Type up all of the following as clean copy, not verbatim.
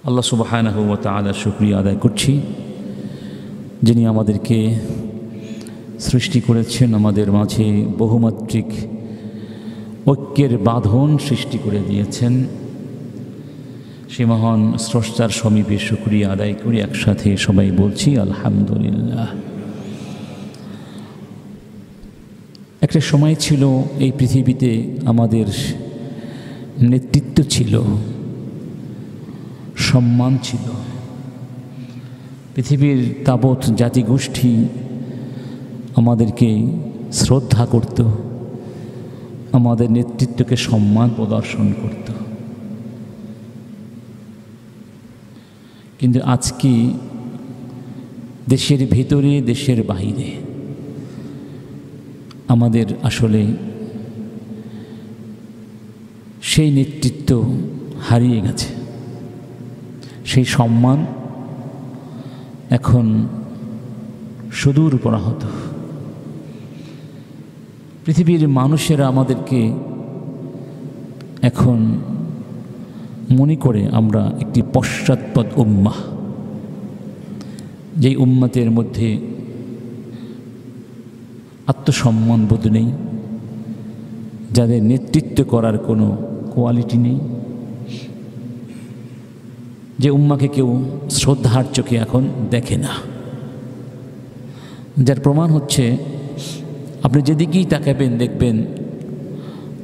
আল্লাহ সুবহানাহু ওয়া তাআলার শুকরিয়া আদায় করছি, যিনি আমাদেরকে সৃষ্টি করেছেন, আমাদের মাঝে বহুমাত্রিক ঐক্যের বাঁধন সৃষ্টি করে দিয়েছেন। সে মহান স্রষ্টার সমীপে শুকরিয়া আদায় করি একসাথে সবাই বলছি আলহামদুলিল্লাহ। একটা সময় ছিল এই পৃথিবীতে আমাদের নেতৃত্ব ছিল, সম্মান ছিল। পৃথিবীর তাবৎ জাতিগোষ্ঠী আমাদেরকে শ্রদ্ধা করত, আমাদের নেতৃত্বকে সম্মান প্রদর্শন করত। কিন্তু আজকে দেশের ভিতরে দেশের বাইরে আমাদের আসলে সেই নেতৃত্ব হারিয়ে গেছে। সেই সম্মান এখন সুদূর পরাহত। পৃথিবীর মানুষেরা আমাদেরকে এখন মনে করে আমরা একটি পশ্চাৎপদ উম্মাহ, যেই উম্মতের মধ্যে আত্মসম্মান বোধ নেই, যাদের নেতৃত্ব করার কোনো কোয়ালিটি নেই, যে উম্মাকে কেউ শ্রদ্ধার চোখে এখন দেখে না। যার প্রমাণ হচ্ছে আপনি যেদিকেই তাকাবেন দেখবেন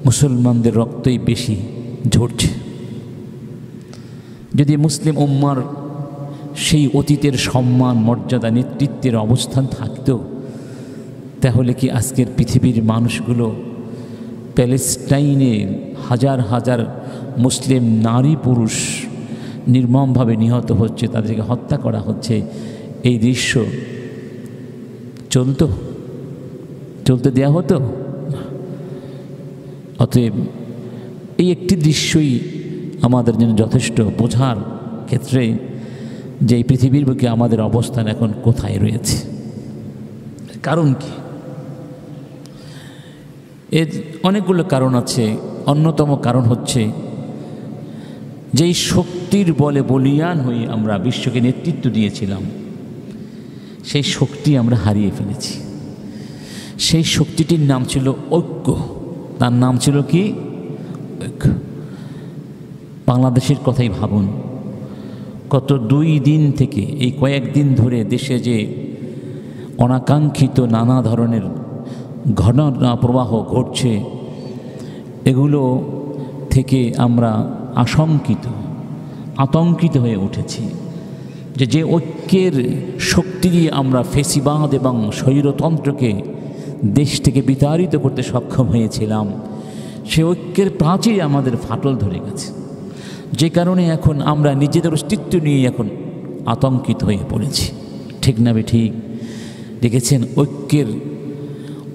মুসলমানদের রক্তই বেশি ঝরছে। যদি মুসলিম উম্মার সেই অতীতের সম্মান, মর্যাদা, নেতৃত্বের অবস্থান থাকত, তাহলে কি আজকের পৃথিবীর মানুষগুলো প্যালেস্টাইনে হাজার হাজার মুসলিম নারী পুরুষ নির্মমভাবে নিহত হচ্ছে, তাদেরকে হত্যা করা হচ্ছে, এই দৃশ্য চলতে দেয়া হতো? অতএব এই একটি দৃশ্যই আমাদের জন্য যথেষ্ট বোঝার ক্ষেত্রে যে এই পৃথিবীর বুকে আমাদের অবস্থান এখন কোথায় রয়েছে। কারণ কি? এর অনেকগুলো কারণ আছে। অন্যতম কারণ হচ্ছে যেই শক্তির বলে বলীয়ান হয়ে আমরা বিশ্বকে নেতৃত্ব দিয়েছিলাম, সেই শক্তি আমরা হারিয়ে ফেলেছি। সেই শক্তিটির নাম ছিল ঐক্য। তার নাম ছিল কি? ঐক্য। বাংলাদেশের কথাই ভাবুন, গত 2 দিন থেকে এই কয়েকদিন ধরে দেশে যে অনাকাঙ্ক্ষিত নানা ধরনের ঘটনা প্রবাহ ঘটছে, এগুলো থেকে আমরা আতঙ্কিত হয়ে উঠেছি। যে ঐক্যের শক্তি দিয়ে আমরা ফেসিবাদ এবং স্বৈরতন্ত্রকে দেশ থেকে বিতাড়িত করতে সক্ষম হয়েছিলাম, সে ঐক্যের প্রাচীরে আমাদের ফাটল ধরে গেছে। যে কারণে এখন আমরা নিজেদের অস্তিত্ব নিয়ে এখন আতঙ্কিত হয়ে পড়েছি। ঠিক না ঠিক? দেখেছেন, ঐক্যের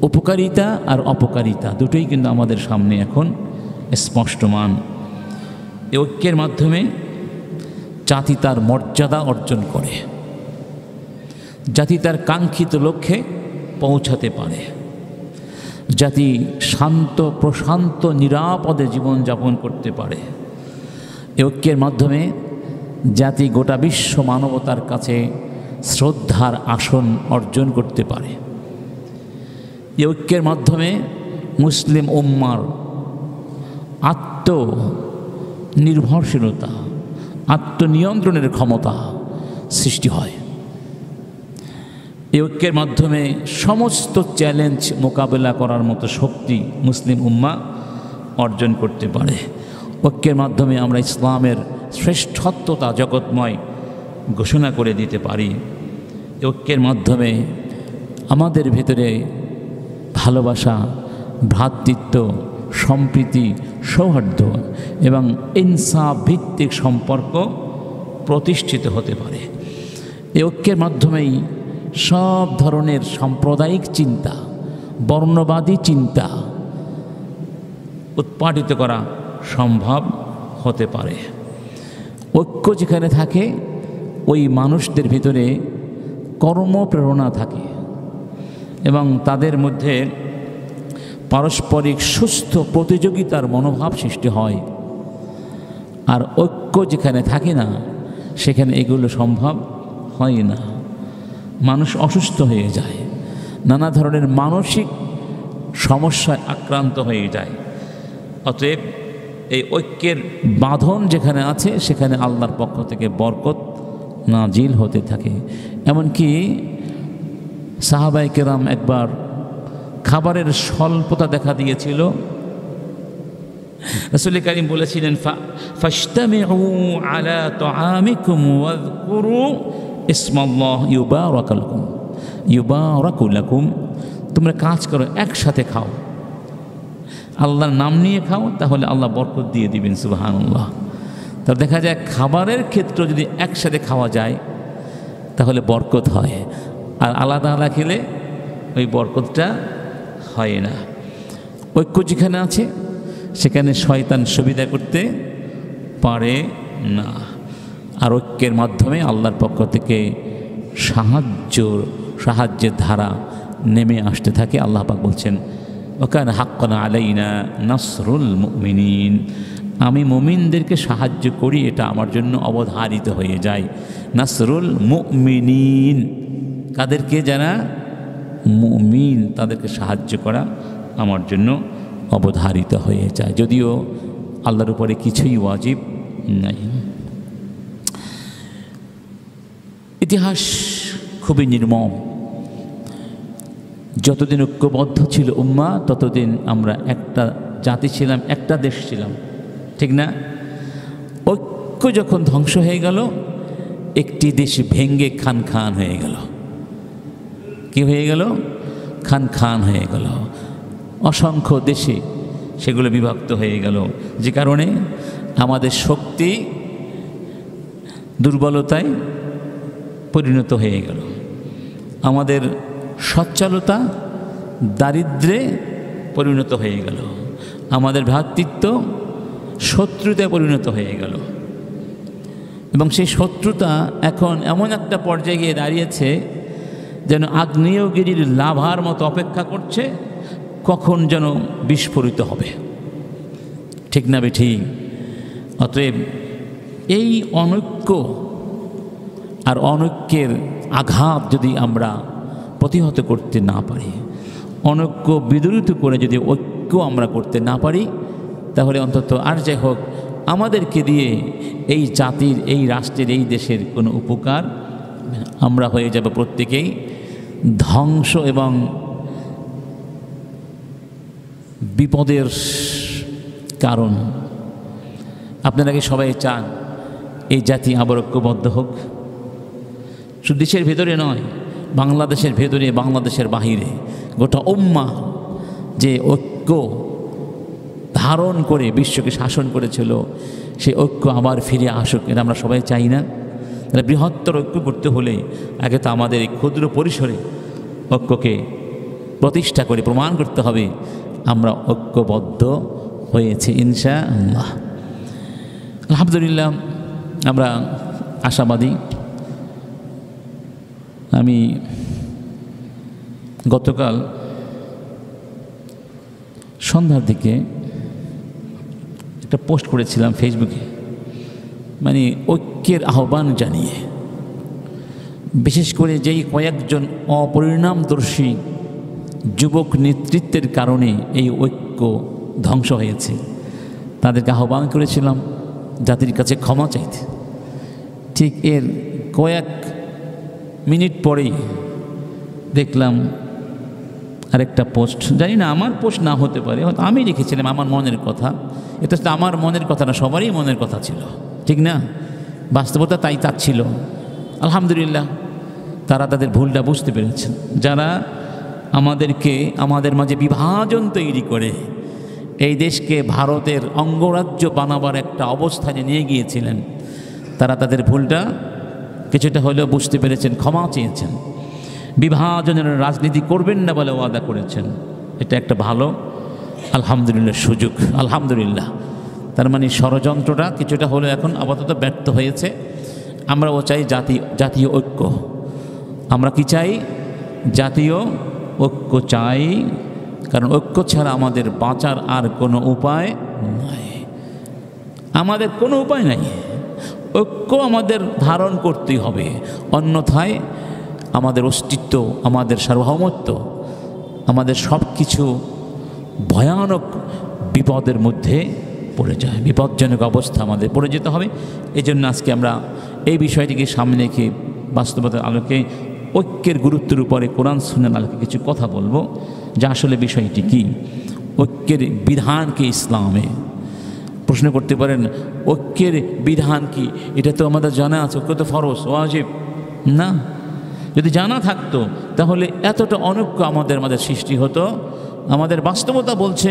উপকারিতা আর অপকারিতা দুটোই কিন্তু আমাদের সামনে এখন স্পষ্টমান। এই ঐক্যের মাধ্যমে জাতি তার মর্যাদা অর্জন করে, জাতি তার কাঙ্ক্ষিত লক্ষ্যে পৌঁছাতে পারে, জাতি শান্ত প্রশান্ত নিরাপদে জীবনযাপন করতে পারে। এই ঐক্যের মাধ্যমে জাতি গোটা বিশ্ব মানবতার কাছে শ্রদ্ধার আসন অর্জন করতে পারে। এই ঐক্যের মাধ্যমে মুসলিম উম্মার আত্মনির্ভরশীলতা, আত্মনিয়ন্ত্রণের ক্ষমতা সৃষ্টি হয়। এই ঐক্যের মাধ্যমে সমস্ত চ্যালেঞ্জ মোকাবেলা করার মতো শক্তি মুসলিম উম্মা অর্জন করতে পারে। ঐক্যের মাধ্যমে আমরা ইসলামের শ্রেষ্ঠত্বতা জগৎময় ঘোষণা করে দিতে পারি। ঐক্যের মাধ্যমে আমাদের ভেতরে ভালোবাসা, ভ্রাতৃত্ব, সম্প্রীতি, সৌহার্দ্য এবং ইনসাফ ভিত্তিক সম্পর্ক প্রতিষ্ঠিত হতে পারে। এই ঐক্যের মাধ্যমেই সব ধরনের সাম্প্রদায়িক চিন্তা, বর্ণবাদী চিন্তা উৎপাদিত করা সম্ভব হতে পারে। ঐক্য যেখানে থাকে, ওই মানুষদের ভিতরে কর্মপ্রেরণা থাকে এবং তাদের মধ্যে পারস্পরিক সুস্থ প্রতিযোগিতার মনোভাব সৃষ্টি হয়। আর ঐক্য যেখানে থাকে না, সেখানে এগুলো সম্ভব হয় না। মানুষ অসুস্থ হয়ে যায়, নানা ধরনের মানসিক সমস্যায় আক্রান্ত হয়ে যায়। অতএব এই ঐক্যের বাঁধন যেখানে আছে সেখানে আল্লাহর পক্ষ থেকে বরকত নাজিল হতে থাকে। এমনকি সাহাবায়ে কেরাম একবার খাবারের স্বল্পতা দেখা দিয়েছিল, রাসূল কারীম বলেছিলেন ফাশতামিউ আলা তাআমিকুম ওয়াযকুরু ইসমাল্লাহ ইউবারাকু লাকুম, তোমরা কাজ করো, একসাথে খাও, আল্লাহর নাম নিয়ে খাও, তাহলে আল্লাহ বরকত দিয়ে দিবেন। সুবহানাল্লাহ। তো দেখা যায় খাবারের ক্ষেত্রে যদি একসাথে খাওয়া যায় তাহলে বরকত হয়, আর আলাদা আলাদা খেলে ওই বরকতটা হয় না। ঐক্য যেখানে আছে সেখানে শয়তান সুবিধা করতে পারে না। আর ঐক্যের মাধ্যমে আল্লাহর পক্ষ থেকে সাহায্যের ধারা নেমে আসতে থাকে। আল্লাহ পাক বলছেন ওয়াকানা হাক্কান আলাইনা নাসরুল মুমিনিন, আমি মুমিনদেরকে সাহায্য করি, এটা আমার জন্য অবধারিত হয়ে যায়। নাসরুল মুমিনিন, কাদেরকে? যারা মুমিন তাদেরকে সাহায্য করা আমার জন্য অবধারিত হয়ে যায়, যদিও আল্লাহর উপরে কিছুই ওয়াজিব নাই। ইতিহাস খুবই নির্মম। যতদিন ঐক্যবদ্ধ ছিল উম্মাহ ততদিন আমরা একটা জাতি ছিলাম, একটা দেশ ছিলাম, ঠিক না? ঐক্য যখন ধ্বংস হয়ে গেল, একটি দেশ ভেঙ্গে খান খান হয়ে গেল। কি হয়ে গেল? খান খান হয়ে গেল। অসংখ্য দেশে সেগুলো বিভক্ত হয়ে গেল, যে কারণে আমাদের শক্তি দুর্বলতায় পরিণত হয়ে গেল, আমাদের সচ্ছলতা দারিদ্র্যে পরিণত হয়ে গেল, আমাদের ভ্রাতৃত্ব শত্রুতায় পরিণত হয়ে গেল। এবং সেই শত্রুতা এখন এমন একটা পর্যায়ে গিয়ে দাঁড়িয়েছে যেন আগ্নেয়গিরির লাভার মতো অপেক্ষা করছে কখন যেন বিস্ফোরিত হবে, ঠিক না বেঠিক? অতএব এই অনৈক্য আর অনৈক্যের আঘাত যদি আমরা প্রতিহত করতে না পারি, অনৈক্য বিদূরিত করে যদি ঐক্য আমরা করতে না পারি, তাহলে অন্তত আর যাই হোক আমাদেরকে দিয়ে এই জাতির, এই রাষ্ট্রের, এই দেশের কোনো উপকার, আমরা হয়ে যাব প্রত্যেকেই ধ্বংস এবং বিপদের কারণ। আপনারা কি সবাই চান এই জাতি আবার ঐক্যবদ্ধ হোক? শুধু দেশের ভেতরে নয়, বাংলাদেশের ভেতরে, বাংলাদেশের বাহিরে গোটা উম্মাহ যে ঐক্য ধারণ করে বিশ্বকে শাসন করেছিল, সেই ঐক্য আবার ফিরে আসুক, এটা আমরা সবাই চাই না? তাহলে বৃহত্তর ঐক্য করতে হলে আগে তো আমাদের এই ক্ষুদ্র পরিসরে ঐক্যকে প্রতিষ্ঠা করে প্রমাণ করতে হবে আমরা ঐক্যবদ্ধ হয়েছি ইনশাআল্লাহ। আলহামদুলিল্লাহ, আমরা আশাবাদী। আমি গতকাল সন্ধ্যার দিকে একটা পোস্ট করেছিলাম ফেসবুকে, মানে ঐক্যের আহ্বান জানিয়ে, বিশেষ করে যেই কয়েকজন অপরিণামদর্শী যুবক নেতৃত্বের কারণে এই ঐক্য ধ্বংস হয়েছে, তাদেরকে আহ্বান করেছিলাম জাতির কাছে ক্ষমা চাইতে। ঠিক এর কয়েক মিনিট পরেই দেখলাম আরেকটা পোস্ট, জানি না আমার পোস্ট না হতে পারে, হয়তো আমি লিখেছিলাম আমার মনের কথা। এটা তো আমার মনের কথা না, সবারই মনের কথা ছিল, ঠিক না? বাস্তবতা তাই চাচ্ছিল। আলহামদুলিল্লাহ, তারা তাদের ভুলটা বুঝতে পেরেছেন। যারা আমাদেরকে, আমাদের মাঝে বিভাজন তৈরি করে এই দেশকে ভারতের অঙ্গরাজ্য বানাবার একটা অবস্থানে নিয়ে গিয়েছিলেন, তারা তাদের ভুলটা কিছুটা হলেও বুঝতে পেরেছেন, ক্ষমা চেয়েছেন, বিভাজনের রাজনীতি করবেন না বলে ওয়াদা করেছেন। এটা একটা ভালো আলহামদুলিল্লাহ সুযোগ। আলহামদুলিল্লাহ, তার মানে ষড়যন্ত্রটা কিছুটা হলেও এখন আপাতত ব্যর্থ হয়েছে। আমরাও চাই জাতীয় ঐক্য। আমরা কি চাই? জাতীয় ঐক্য চাই, কারণ ঐক্য ছাড়া আমাদের বাঁচার আর কোনো উপায় নাই। আমাদের কোনো উপায় নাই। ঐক্য আমাদের ধারণ করতেই হবে, অন্যথায় আমাদের অস্তিত্ব, আমাদের সার্বভৌমত্ব, আমাদের সব কিছু ভয়ানক বিপদের মধ্যে পড়ে যায়, বিপজ্জনক অবস্থা আমাদের পড়ে যেতে হবে। এই জন্য আজকে আমরা এই বিষয়টিকে সামনে রেখে বাস্তবতার আলোকে ঐক্যের গুরুত্বের উপরে কোরআন সুন্নাহর আলোকে কিছু কথা বলবো, যা আসলে বিষয়টি কি, ঐক্যের বিধান কি ইসলামে। প্রশ্ন করতে পারেন ঐক্যের বিধান কি, এটা তো আমাদের জানা আছে, ঐক্য তো ফরজ ওয়াজিব না। যদি জানা থাকতো তাহলে এতটা অনৈক্য আমাদের মাঝে সৃষ্টি হতো। আমাদের বাস্তবতা বলছে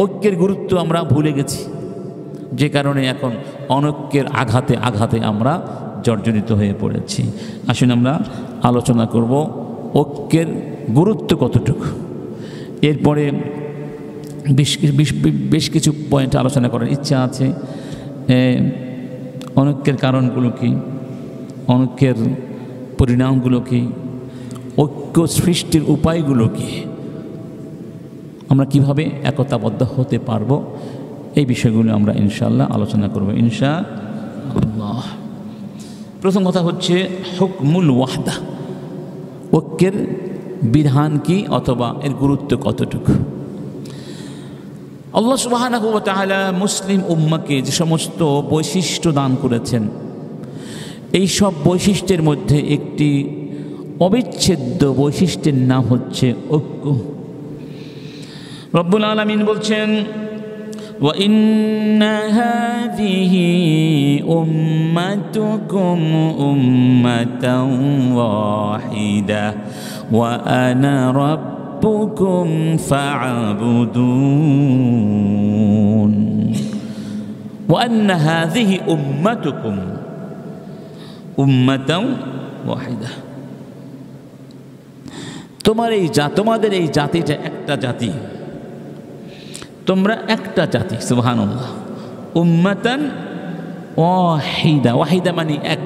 ঐক্যের গুরুত্ব আমরা ভুলে গেছি, যে কারণে এখন অনৈক্যের আঘাতে আঘাতে আমরা জর্জরিত হয়ে পড়েছি। আসুন আমরা আলোচনা করব ঐক্যের গুরুত্ব কতটুকু। এরপরে বেশ কিছু পয়েন্ট আলোচনা করার ইচ্ছা আছে। অনৈক্যের কারণগুলো কী, অনৈক্যের পরিণামগুলো কী, ঐক্য সৃষ্টির উপায়গুলো কী, আমরা কিভাবে একতাবদ্ধ হতে পারবো, এই বিষয়গুলো আমরা ইনশাআল্লাহ আলোচনা করব ইনশাআল্লাহ। প্রথম কথা হচ্ছে হুকমুল ওয়াহদা, ঐক্যের বিধান কি অথবা এর গুরুত্ব কতটুকু। আল্লাহ সুবহানাহু ওয়া তাআলা মুসলিম উম্মাহকে যে সমস্ত বৈশিষ্ট্য দান করেছেন, এই সব বৈশিষ্ট্যের মধ্যে একটি অবিচ্ছেদ্য বৈশিষ্ট্যের নাম হচ্ছে ঐক্য। রব্বুল আলামিন বলছেন ওয়া ইন্না হাযিহি উম্মাতুকুম উম্মাতান ওয়াহিদা ওয়া আনা রাব্বুকুম ফা'বুদুন ওয়া আন্না হাযিহি উম্মাতুকুম উম্মাতান ওয়াহিদা। তোমাদের এই জাতিটা একটা জাতি, তোমরা একটা জাতি। সুবহানাল্লাহ। উম্মাতান ওয়াহিদা, ওয়াহিদা মানে এক,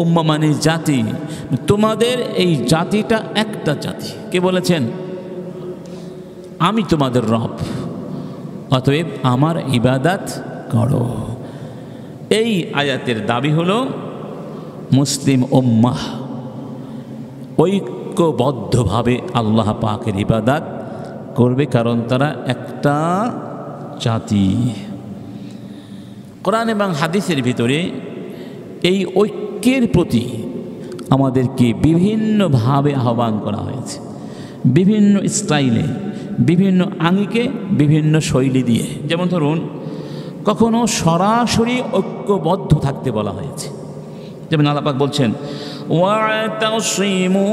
উম্মা মানে জাতি। তোমাদের এই জাতিটা একটা জাতি। কে বলেছেন? আমি তোমাদের রব, অতএব আমার ইবাদত করো। এই আয়াতের দাবি হলো মুসলিম উম্মাহ ঐক্যবদ্ধভাবে আল্লাহ পাকের ইবাদত করবে, কারণ তারা একটা জাতি। কোরআন এবং হাদিসের ভিতরে এই ঐক্যের প্রতি আমাদেরকে বিভিন্নভাবে আহ্বান করা হয়েছে, বিভিন্ন স্টাইলে, বিভিন্ন আঙ্গিকে, বিভিন্ন শৈলী দিয়ে। যেমন ধরুন, কখনো সরাসরি ঐক্যবদ্ধ থাকতে বলা হয়েছে, যেমন আল্লাহ পাক বলছেন ওয়াতাসিমু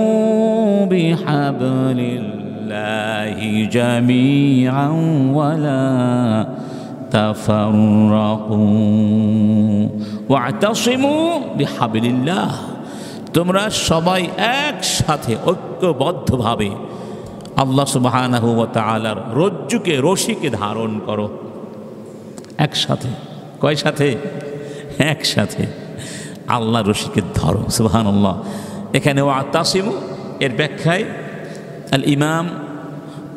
বিহাবলিল্লাহি জামিআন ওয়ালা তাফাররাকু। ওয়াতাসিমু বিহাবলিল্লাহ, তোমরা সবাই একসাথে ঐক্যবদ্ধভাবে আল্লাহ সুবহানাহু ওয়া তাআলার রজ্জুকে, রশিকে ধারণ করো। একসাথে, কয় সাথে? একসাথে আল্লাহ রশিকে ধরো। সুবহানাল্লাহ। এখানে ওয়াতাসিমু এর ব্যাখ্যায় আল ইমাম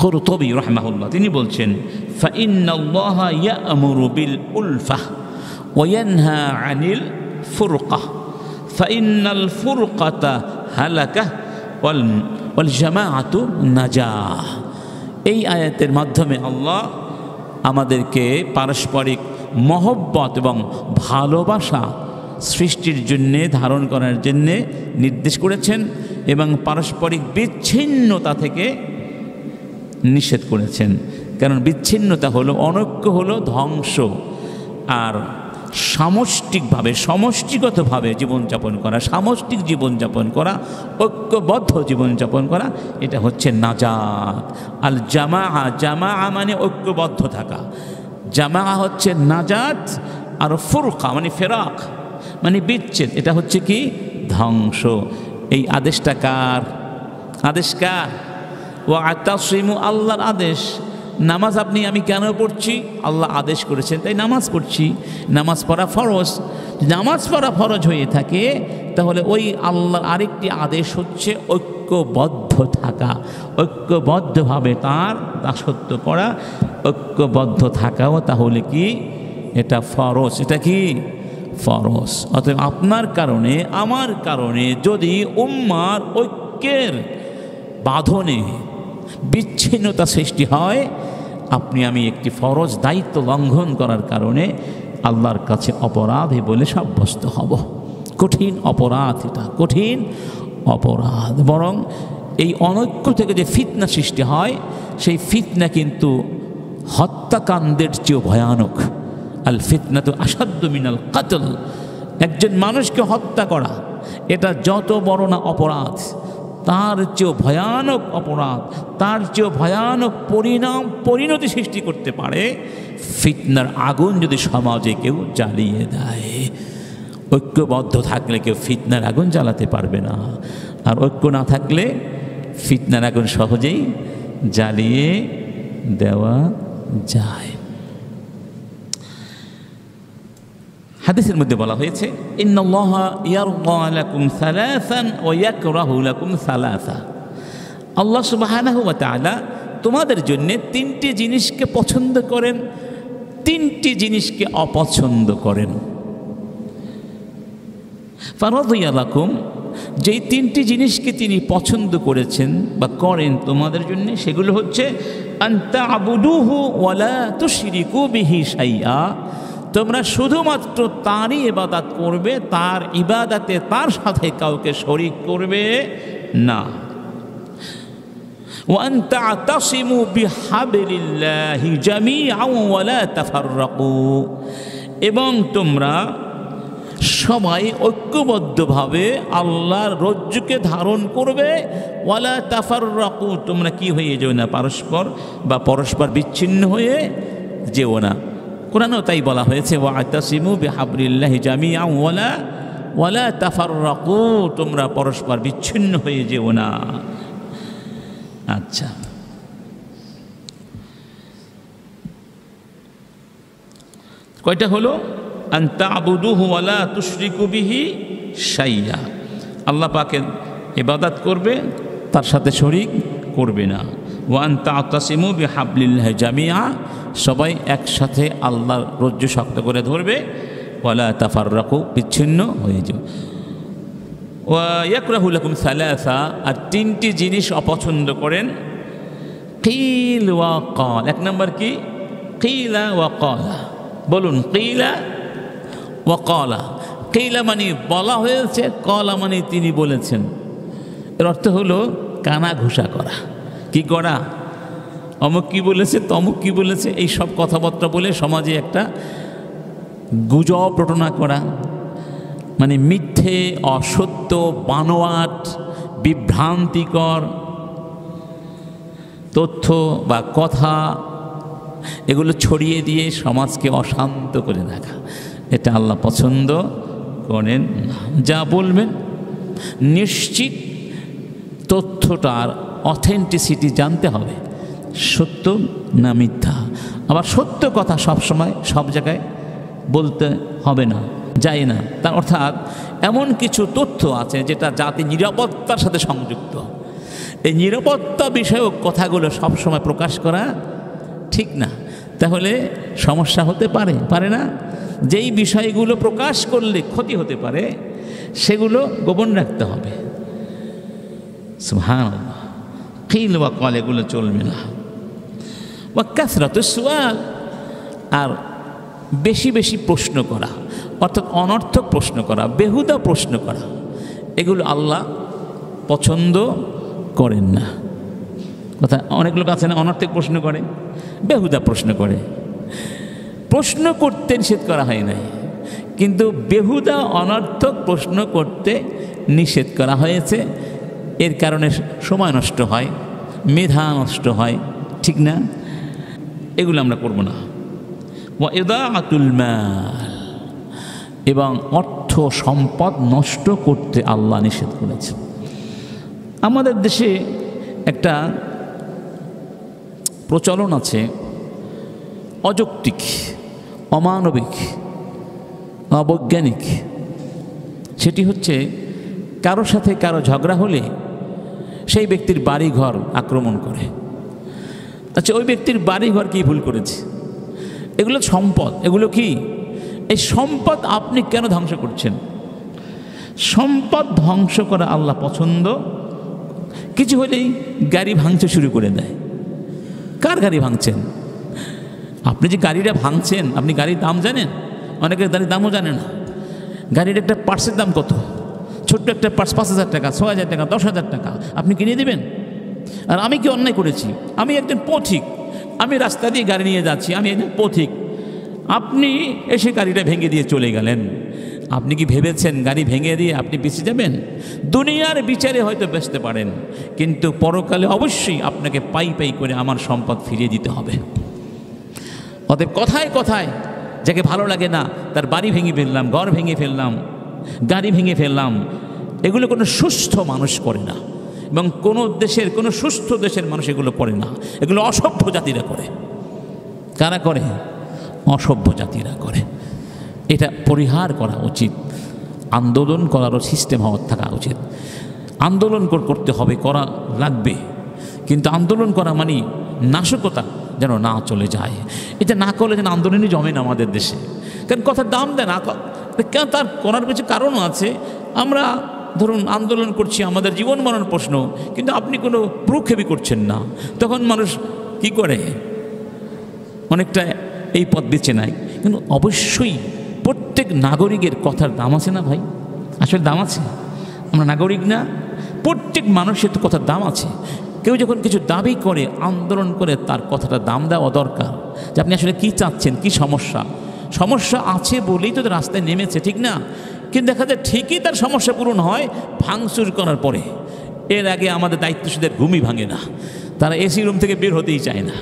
কুরতুবী রাহিমাহুল্লাহ তিনি বলছেন ফাইন্নাল্লাহা ইয়া'মুরু বিল উলফাহ ওয়া ইয়ানহা আনিল ফুরকাহ ফাইন্নাল ফুরকাতা হালাকাহ ওয়াল জামাআতু নাজাহ। এই আয়াতের মাধ্যমে আল্লাহ আমাদেরকে পারস্পরিক মহব্বত এবং ভালোবাসা সৃষ্টির জন্যে, ধারণ করার জন্যে নির্দেশ করেছেন এবং পারস্পরিক বিচ্ছিন্নতা থেকে নিষেধ করেছেন। কারণ বিচ্ছিন্নতা হলো, অনৈক্য হলো ধ্বংস, আর সামষ্টিকভাবে, সমষ্টিগতভাবে জীবনযাপন করা, সামষ্টিক জীবনযাপন করা, ঐক্যবদ্ধ জীবনযাপন করা, এটা হচ্ছে নাজাত। আল জামাআ, জামাআ মানে ঐক্যবদ্ধ থাকা, জামাআ হচ্ছে নাজাত, আর ফুরকা মানে ফেরাক মানে বিচ্ছেদ, এটা হচ্ছে কি? ধ্বংস। এই আদেশটা কার? আদেশ কার? ওয়াতাসিমু, আল্লাহর আদেশ। নামাজ আমি কেন পড়ছি? আল্লাহ আদেশ করেছেন তাই নামাজ পড়ছি। নামাজ পড়া ফরজ। নামাজ পড়া ফরজ হয়ে থাকে তাহলে ওই আল্লাহর আরেকটি আদেশ হচ্ছে ঐক্যবদ্ধ থাকা, ঐক্যবদ্ধভাবে তার দাসত্ব করা, ঐক্যবদ্ধ থাকাও তাহলে কি? এটা ফরজ। এটা কি? ফরজ। অতএব আপনার কারণে আমার কারণে যদি উম্মার ঐক্যের বাঁধনে বিচ্ছিন্নতা সৃষ্টি হয়, আপনি আমি একটি ফরজ দায়িত্ব লঙ্ঘন করার কারণে আল্লাহর কাছে অপরাধী বলে সাব্যস্ত হব। কঠিন অপরাধ, এটা কঠিন অপরাধ। বরং এই অনৈক্য থেকে যে ফিতনা সৃষ্টি হয়, সেই ফিতনা কিন্তু হত্যাকাণ্ডের চেয়েও ভয়ানক। আল ফিতনা তো আসাদ্দু মিনাল কাতল। একজন মানুষকে হত্যা করা এটা যত বড় না অপরাধ, তার চেয়েও ভয়ানক অপরাধ, তার চেয়েও ভয়ানক পরিণতি সৃষ্টি করতে পারে ফিতনার আগুন যদি সমাজে কেউ জ্বালিয়ে দেয়। ঐক্যবদ্ধ থাকলে কেউ ফিতনার আগুন জ্বালাতে পারবে না, আর ঐক্য না থাকলে ফিতনার আগুন সহজেই জ্বালিয়ে দেওয়া যায়। হাদিসের মধ্যে বলা হয়েছে, ইন্নাল্লাহা ইয়ারদা লাকুম সালাসান ওয়া ইয়াকরাহু লাকুম সালাসা। আল্লাহ সুবহানাহু ওয়া তাআলা তোমাদের জন্য তিনটি জিনিসকে পছন্দ করেন, তিনটি জিনিসকে অপছন্দ করেন। ফারাদিয়া লাকুম, যেই তিনটি জিনিসকে তিনি পছন্দ করেছেন বা করেন তোমাদের জন্য, সেগুলো হচ্ছে আন তা'বুদুহু ওয়া লা তুশরিকু বিহি শাইআ, তোমরা শুধুমাত্র তারই ইবাদত করবে, তার ইবাদতে তার সাথে কাউকে শরীক করবে না। ওয়া আন তা'তাসিমু বিহাবলিল্লাহি জামিআন ওয়া লা তাফাররাকু, এবং তোমরা সবাই ঐক্যবদ্ধভাবে আল্লাহর রজ্জুকে ধারণ করবে। ওয়ালা তাফাররাকু, তোমরা কি হয়ে যেও না, পরস্পর বিচ্ছিন্ন হয়ে যেও না। কোরআনেও তাই বলা হয়েছে, ওয়াতাসিমু বিহাবলিল্লাহি জামিআন ওয়ালা তাফাররাকু, তোমরা পরস্পর বিচ্ছিন্ন হয়ে যেও না। আচ্ছা, কয়টা হলো? আন তা'বুদুহু ওয়া লা তুশরিকু বিহি শাইআ, আল্লাহ পাকের ইবাদত করবে, তার সাথে শরীক করবে না। ওয়া আন তা'তাসিমু বিহাবলিল্লাহি জামিআ, সবাই একসাথে আল্লাহর রজ্জু শক্ত করে ধরবে। ওয়া লা তাফাররাকু, বিচ্ছিন্ন হয়ে যাও। ওয়া ইয়াকরাহু লাকুম সালাসা, আর তিনটি জিনিস অপছন্দ করেন। কিল ওয়া কাল, এক নম্বর কি? কিলা ওয়া কালা। বলুন, কিলা ওয়া কালা। কিলা মানে বলা হয়েছে, কলা মানে তিনি বলেছেন। এর অর্থ হলো কানা ঘুষা করা। কি করা? অমুক কি বলেছে, তমুক কি বলেছে, এই সব কথাবার্তা বলে সমাজে একটা গুজব রটনা করা, মানে মিথ্যে, অসত্য, বানোয়াট, বিভ্রান্তিকর তথ্য বা কথা এগুলো ছড়িয়ে দিয়ে সমাজকে অশান্ত করে রাখা, এটা আল্লাহ পছন্দ করেন না। যা বলবেন নিশ্চিত তথ্যটার অথেন্টিসিটি জানতে হবে, সত্য না মিথ্যা। আবার সত্য কথা সবসময় সব জায়গায় বলতে হবে না, যায় না। তার অর্থাৎ এমন কিছু তথ্য আছে যেটা জাতি নিরাপত্তার সাথে সংযুক্ত, এই নিরাপত্তা বিষয়ক কথাগুলো সবসময় প্রকাশ করা ঠিক না, তাহলে সমস্যা হতে পারে না। যেই বিষয়গুলো প্রকাশ করলে ক্ষতি হতে পারে সেগুলো গোপন রাখতে হবে। সুবহানাল্লাহ, কিল ওয়া কাল এগুলো চলবে না। ওয়া কাসরাতুস সুআল, আর বেশি বেশি প্রশ্ন করা, অর্থাৎ অনর্থক প্রশ্ন করা, বেহুদা প্রশ্ন করা, এগুলো আল্লাহ পছন্দ করেন না। কথা, অনেক লোক আছে না অনর্থক প্রশ্ন করে, বেহুদা প্রশ্ন করে। প্রশ্ন করতে নিষেধ করা হয় নাই, কিন্তু বেহুদা অনর্থক প্রশ্ন করতে নিষেধ করা হয়েছে। এর কারণে সময় নষ্ট হয়, মেধা নষ্ট হয়, ঠিক না? এগুলো আমরা করব না। ওয়া ইদাআতুল মাল, এবং অর্থ সম্পদ নষ্ট করতে আল্লাহ নিষেধ করেছেন। আমাদের দেশে একটা প্রচলন আছে, অযৌক্তিক, অমানবিক, অবৈজ্ঞানিক। সেটি হচ্ছে কারোর সাথে কারো ঝগড়া হলে সেই ব্যক্তির বাড়িঘর আক্রমণ করে। আচ্ছা, ওই ব্যক্তির বাড়িঘর কি ভুল করেছে? এগুলো সম্পদ, এগুলো কি? এই সম্পদ আপনি কেন ধ্বংস করছেন? সম্পদ ধ্বংস করা আল্লাহ পছন্দ। কিছু হলেই গাড়ি ভাঙতে শুরু করে দেয়। কার গাড়ি ভাঙছেন? আপনি যে গাড়িটা ভাঙছেন, আপনি গাড়ির দাম জানেন? অনেকের গাড়ির দামও জানে না। গাড়ির একটা পার্টসের দাম কত? ছোট্ট একটা পার্টস 5,000 টাকা, 6,000 টাকা, 10,000 টাকা। আপনি কিনে দেবেন? আর আমি কি অন্যায় করেছি? আমি একজন পথিক, আমি রাস্তা দিয়ে গাড়ি নিয়ে যাচ্ছি, আমি একজন পথিক। আপনি এসে গাড়িটা ভেঙে দিয়ে চলে গেলেন। আপনি কি ভেবেছেন গাড়ি ভেঙে দিয়ে আপনি বেঁচে যাবেন? দুনিয়ার বিচারে হয়তো বেচতে পারেন, কিন্তু পরকালে অবশ্যই আপনাকে পাই পাই করে আমার সম্পদ ফিরিয়ে দিতে হবে। অতএব কথায় কথায় যাকে ভালো লাগে না তার বাড়ি ভেঙে ফেললাম, ঘর ভেঙে ফেললাম, গাড়ি ভেঙে ফেললাম, এগুলো কোনো সুস্থ মানুষ করে না, এবং কোনো দেশের, কোনো সুস্থ দেশের মানুষ এগুলো করে না। এগুলো অসভ্য জাতিরা করে। কারা করে? অসভ্য জাতিরা করে। এটা পরিহার করা উচিত। আন্দোলন করারও সিস্টেম হওয়ার থাকা উচিত। আন্দোলন করতে হবে, করা লাগবে, কিন্তু আন্দোলন করা মানে নাশকতা যেন না চলে যায়। এটা না করলে যেন আন্দোলনই জমে না আমাদের দেশে। কারণ কথার দাম দেয় না, কেন? তার করার কিছু কারণও আছে। আমরা ধরুন আন্দোলন করছি, আমাদের জীবন মরণ প্রশ্ন, কিন্তু আপনি কোনো প্রক্ষেপই করছেন না, তখন মানুষ কি করে? অনেকটা এই পথ বেছে নেয়। কিন্তু অবশ্যই প্রত্যেক নাগরিকের কথার দাম আছে না ভাই? আসলে দাম আছে। আমরা নাগরিক না? প্রত্যেক মানুষের তো কথার দাম আছে। কেউ যখন কিছু দাবি করে, আন্দোলন করে, তার কথাটা দাম দেওয়া দরকার, যে আপনি আসলে কী চাচ্ছেন, কী সমস্যা। সমস্যা আছে বলেই তো রাস্তায় নেমেছে, ঠিক না? কিন্তু দেখা যায় ঠিকই তার সমস্যা পূরণ হয় ভাঙচুর করার পরে। এর আগে আমাদের দায়িত্বশীলদের ঘুমই ভাঙে না, তারা এসি রুম থেকে বের হতেই চায় না।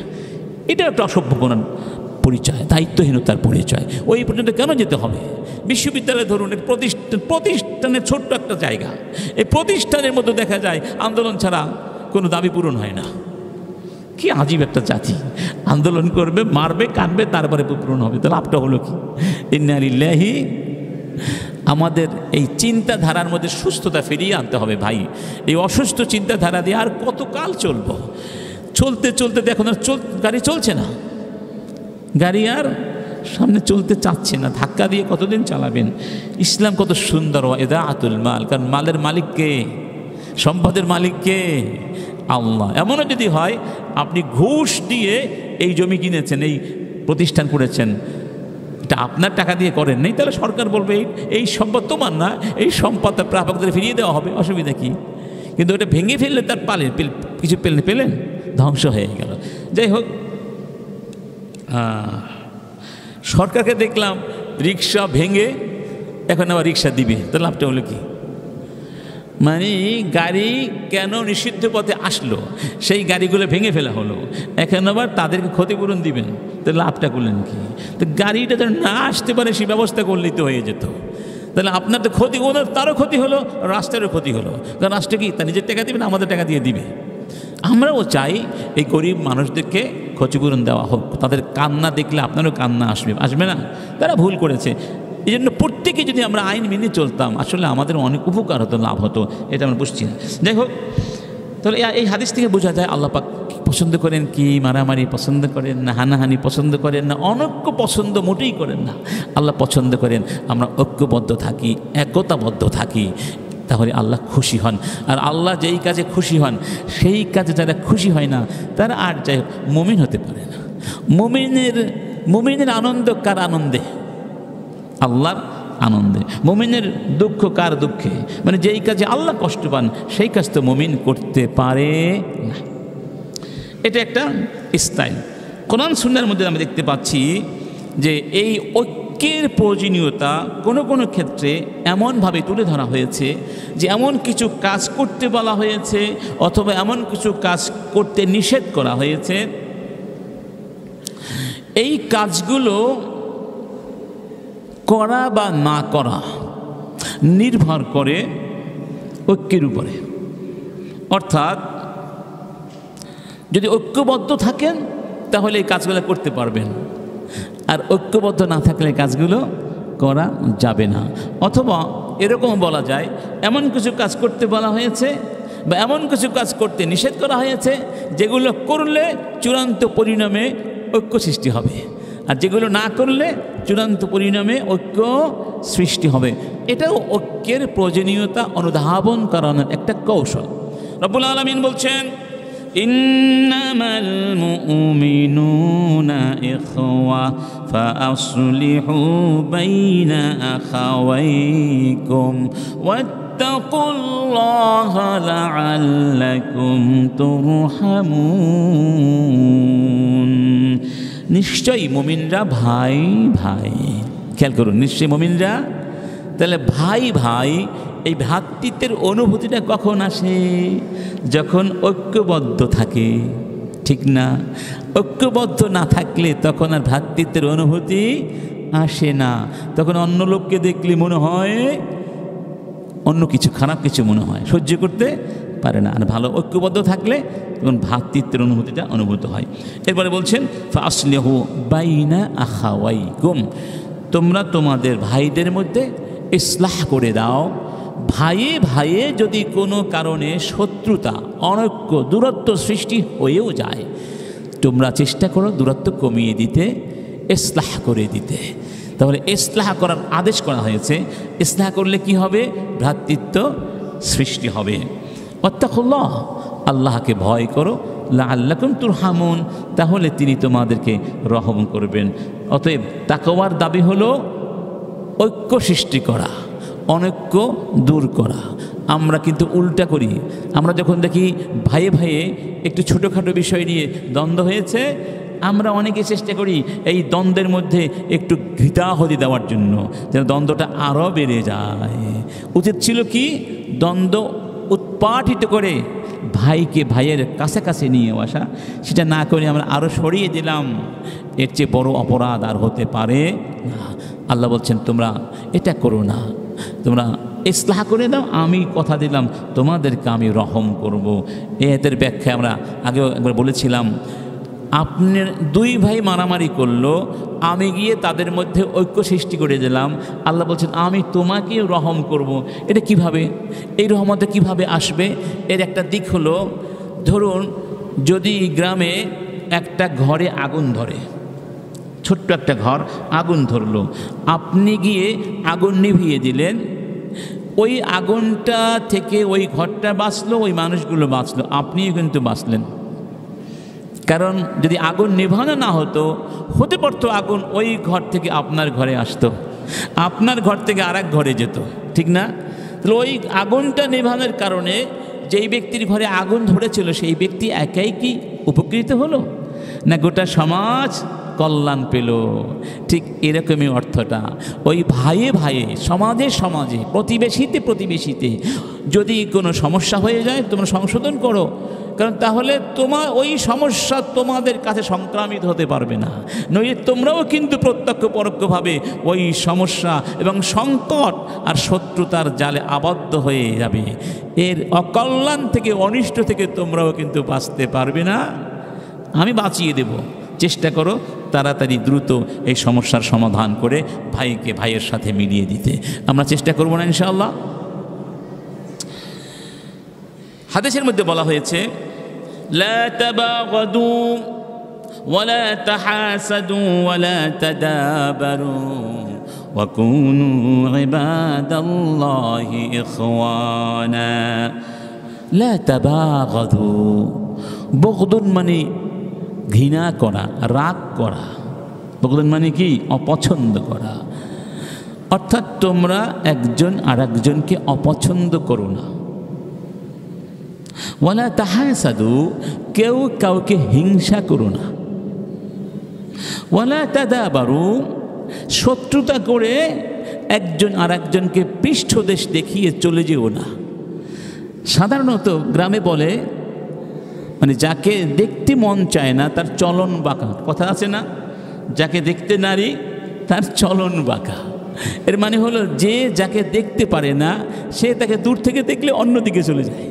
এটা একটা অসভ্যপনার পরিচয়, দায়িত্বহীনতার পরিচয়। ওই পর্যন্ত কেন যেতে হবে? বিশ্ববিদ্যালয় ধরুন, প্রতিষ্ঠানের ছোট্ট একটা জায়গা, এই প্রতিষ্ঠানের মধ্যে দেখা যায় আন্দোলন ছাড়া কোনো দাবি পূরণ হয় না। কি আজীব একটা জাতি! আন্দোলন করবে, মারবে, কাটবে, তারপরে পূরণ হবে। তো লাভটা হলো কি? ইন্না লিল্লাহি। আমাদের এই চিন্তাধারার মধ্যে সুস্থতা ফিরিয়ে আনতে হবে ভাই। এই অসুস্থ চিন্তাধারা দিয়ে আর কতকাল চলবো? চলতে চলতে দেখুন আর গাড়ি চলছে না, গাড়ি আর সামনে চলতে চাচ্ছে না, ধাক্কা দিয়ে কতদিন চালাবেন? ইসলাম কত সুন্দর, ইদাআতুল মাল। কারণ মালের মালিককে, সম্পদের মালিককে আল্লাহ। এমনও যদি হয় আপনি ঘুষ দিয়ে এই জমি কিনেছেন, এই প্রতিষ্ঠান করেছেন, এটা আপনার টাকা দিয়ে করেন নাই, তাহলে সরকার বলবে এই সম্পদ তোমার না, এই সম্পদ প্রাপকদের ফিরিয়ে দেওয়া হবে, অসুবিধা কি? কিন্তু ওটা ভেঙে ফেললে তার কিছু পেলেন, ধ্বংস হয়ে গেল। যাই হোক, সরকারকে দেখলাম রিক্সা ভেঙে এখন আবার রিক্সা দিবে, তো লাভটা হলো কি? মানে গাড়ি কেন নিষিদ্ধ পথে আসলো, সেই গাড়িগুলো ভেঙে ফেলা হলো, এখন আবার তাদেরকে ক্ষতিপূরণ দিবেন, তো লাভটা করলেন কি? তো গাড়িটা যেন না আসতে পারে সেই ব্যবস্থা করলেই তো হয়ে যেত। তাহলে আপনার তো ক্ষতি, ওনার তারও ক্ষতি হলো, রাষ্ট্রেরও ক্ষতি হলো। কারণ রাষ্ট্র কি তার নিজের টাকা দিবে না, আমাদের টাকা দিয়ে দিবে? আমরাও চাই এই গরিব মানুষদেরকে ক্ষতিপূরণ দেওয়া হোক। তাদের কান্না দেখলে আপনারও কান্না আসবে না? তারা ভুল করেছে। এই জন্য প্রত্যেকে যদি আমরা আইন মেনে চলতাম, আসলে আমাদের অনেক উপকার হতো, লাভ হতো। এটা আমরা বুঝছি না। যাই হোক, তাহলে এই হাদিস থেকে বোঝা যায় আল্লাহ পাক পছন্দ করেন কি? মারামারি পছন্দ করেন না, হানাহানি পছন্দ করেন না, অনৈক্য পছন্দ মোটেই করেন না। আল্লাহ পছন্দ করেন আমরা ঐক্যবদ্ধ থাকি, একতাবদ্ধ থাকি, তাহলে আল্লাহ খুশি হন। আর আল্লাহ যেই কাজে খুশি হন, সেই কাজে যারা খুশি হয় না তারা আর যাই হোক মুমিন হতে পারে না। মুমিনের আনন্দ কার আনন্দে? আল্লাহর আনন্দে। মুমিনের দুঃখ কার দুঃখে? মানে যেই কাজে আল্লাহ কষ্ট পান সেই কাজ তো মুমিন করতে পারে না। এটা একটা স্টাইল। কোরআন সুন্নাহর মধ্যে আমরা দেখতে পাচ্ছি যে এই ঐক্যের প্রয়োজনীয়তা কোনো কোনো ক্ষেত্রে এমনভাবে তুলে ধরা হয়েছে যে এমন কিছু কাজ করতে বলা হয়েছে অথবা এমন কিছু কাজ করতে নিষেধ করা হয়েছে, এই কাজগুলো করা বা না করা নির্ভর করে ঐক্যের উপরে। অর্থাৎ যদি ঐক্যবদ্ধ থাকেন তাহলে এই কাজগুলো করতে পারবেন, আর ঐক্যবদ্ধ না থাকলে কাজগুলো করা যাবে না। অথবা এরকম বলা যায় এমন কিছু কাজ করতে বলা হয়েছে বা এমন কিছু কাজ করতে নিষেধ করা হয়েছে যেগুলো করলে চূড়ান্ত পরিণামে ঐক্য সৃষ্টি হবে, আর যেগুলো না করলে চূড়ান্ত পরিণামে ঐক্য সৃষ্টি হবে। এটাও ঐক্যের প্রয়োজনীয়তা অনুধাবন করানোর একটা কৌশল। রব্বুল আলামিন বলছেন, ইন্নামাল মুমিনুনা ইখওয়া ফাআসলিহু বাইনা আখাওয়াইকুম ওয়াত্তাকুল্লাহা লাআল্লাকুম তুরহামুন। নিশ্চয়ই মুমিনরা ভাই ভাই। খেয়াল করুন, নিশ্চয়ই মুমিনরা, তাহলে ভাই ভাই, এই ভ্রাতৃত্বের অনুভূতিটা কখন আসে? যখন ঐক্যবদ্ধ থাকে, ঠিক না? ঐক্যবদ্ধ না থাকলে তখন আর ভ্রাতৃত্বের অনুভূতি আসে না। তখন অন্য লোককে দেখলে মনে হয় অন্য কিছু, খারাপ কিছু মনে হয়, সহ্য করতে পারে না। আর ভালো ঐক্যবদ্ধ থাকলে তখন ভ্রাতৃত্বের অনুভূতিটা অনুভূত হয়। এরপরে বলছেন, ফাসলিহু বাইনা আখাওয়াইকুম, তোমরা তোমাদের ভাইদের মধ্যে ইসলাহ করে দাও। ভাইয়ে ভাইয়ে যদি কোনো কারণে শত্রুতা, অনৈক্য, দূরত্ব সৃষ্টি হয়েও যায়, তোমরা চেষ্টা করো দূরত্ব কমিয়ে দিতে, ইসলাহ করে দিতে। তাহলে ইসলাহ করার আদেশ করা হয়েছে। ইসলাহ করলে কি হবে? ভ্রাতৃত্ব সৃষ্টি হবে। ওয়াত্তাকুল্লাহ, আল্লাহকে ভয় করো, লাআল্লাকুম তুরহামুন, তাহলে তিনি তোমাদেরকে রহম করবেন। অতএব তাকওয়ার দাবি হলো ঐক্য সৃষ্টি করা, অনৈক্য দূর করা। আমরা কিন্তু উল্টা করি। আমরা যখন দেখি ভাইয়ে ভাইয়ে একটু ছোটোখাটো বিষয় নিয়ে দ্বন্দ্ব হয়েছে, আমরা অনেকে চেষ্টা করি এই দ্বন্দ্বের মধ্যে একটু ঘৃতাহুতি দেওয়ার জন্য, যেন দ্বন্দ্বটা আরও বেড়ে যায়। উচিত ছিল কি, দ্বন্দ্ব উৎপাটিত করে ভাইকে ভাইয়ের কাছাকাছি নিয়ে আসা। সেটা না করে আমরা আরও সরিয়ে দিলাম। এর চেয়ে বড় অপরাধ আর হতে পারে না। আল্লাহ বলছেন, তোমরা এটা করো না, তোমরা ইসলাহ করে দাও, আমি কথা দিলাম তোমাদেরকে আমি রহম করব। এর ব্যাখ্যা আমরা আগেও একবার বলেছিলাম। আপনার দুই ভাই মারামারি করলো, আমি গিয়ে তাদের মধ্যে ঐক্য সৃষ্টি করে দিলাম। আল্লাহ বলছেন, আমি তোমাকেও রহম করব। এটা কিভাবে? এই রহমতটা কিভাবে আসবে? এর একটা দিক হলো, ধরুন যদি গ্রামে একটা ঘরে আগুন ধরে, ছোট্ট একটা ঘর আগুন ধরলো, আপনি গিয়ে আগুন নিভিয়ে দিলেন, ওই আগুনটা থেকে ওই ঘরটা বাঁচলো, ওই মানুষগুলো বাঁচলো, আপনিও কিন্তু বাঁচলেন। কারণ যদি আগুন নেভানো না হতো, হতে পারতো আগুন ওই ঘর থেকে আপনার ঘরে আসতো, আপনার ঘর থেকে আরেক ঘরে যেত, ঠিক না? তাহলে ওই আগুনটা নেভানোর কারণে যেই ব্যক্তির ঘরে আগুন ধরেছিল সেই ব্যক্তি একাই কি উপকৃত হলো, না গোটা সমাজ কল্যাণ পেল? ঠিক এরকমই অর্থটা। ওই ভাইয়ে ভাইয়ে, সমাজে সমাজে, প্রতিবেশীতে প্রতিবেশীতে যদি কোনো সমস্যা হয়ে যায়, তোমরা সংশোধন করো। কারণ তাহলে তোমার ওই সমস্যা তোমাদের কাছে সংক্রামিত হতে পারবে না, নইলে তোমরাও কিন্তু প্রত্যক্ষ পরোক্ষভাবে ওই সমস্যা এবং সংকট আর শত্রুতার জালে আবদ্ধ হয়ে যাবে। এর অকল্যাণ থেকে, অনিষ্ট থেকে তোমরাও কিন্তু বাঁচতে পারবে না। আমি বাঁচিয়ে দেব। চেষ্টা করো তাড়াতাড়ি দ্রুত এই সমস্যার সমাধান করে ভাইকে ভাইয়ের সাথে মিলিয়ে দিতে। আমরা চেষ্টা করব না ইনশাআল্লাহ? হাদিসের মধ্যে বলা হয়েছে, লা তাবাগাদু ওয়ালা তাহাসাদু ওয়ালা তাদাবারু ওয়া কুনু ইবাদাল্লাহি ইখওয়ানা। লা তাবাগাদু, বগদুন মানে ঘৃণা করা, রাগ করা। বগদুন মানে কি? অপছন্দ করা। অর্থাৎ তোমরা একজন আর একজনকে অপছন্দ করো না। ওয়ালা তাহাসাদু, কেউ কাউকে হিংসা করো না। ওয়ালা তাদাবারু, শত্রুতা করে একজন আর একজনকে পৃষ্ঠদেশ দেখিয়ে চলে যেও না। সাধারণত গ্রামে বলে, মানে যাকে দেখতে মন চায় না তার চলন বাঁকা, কথা আছে না? যাকে দেখতে নারী তার চলন বাঁকা। এর মানে হলো যে যাকে দেখতে পারে না সে তাকে দূর থেকে দেখলে অন্যদিকে চলে যায়,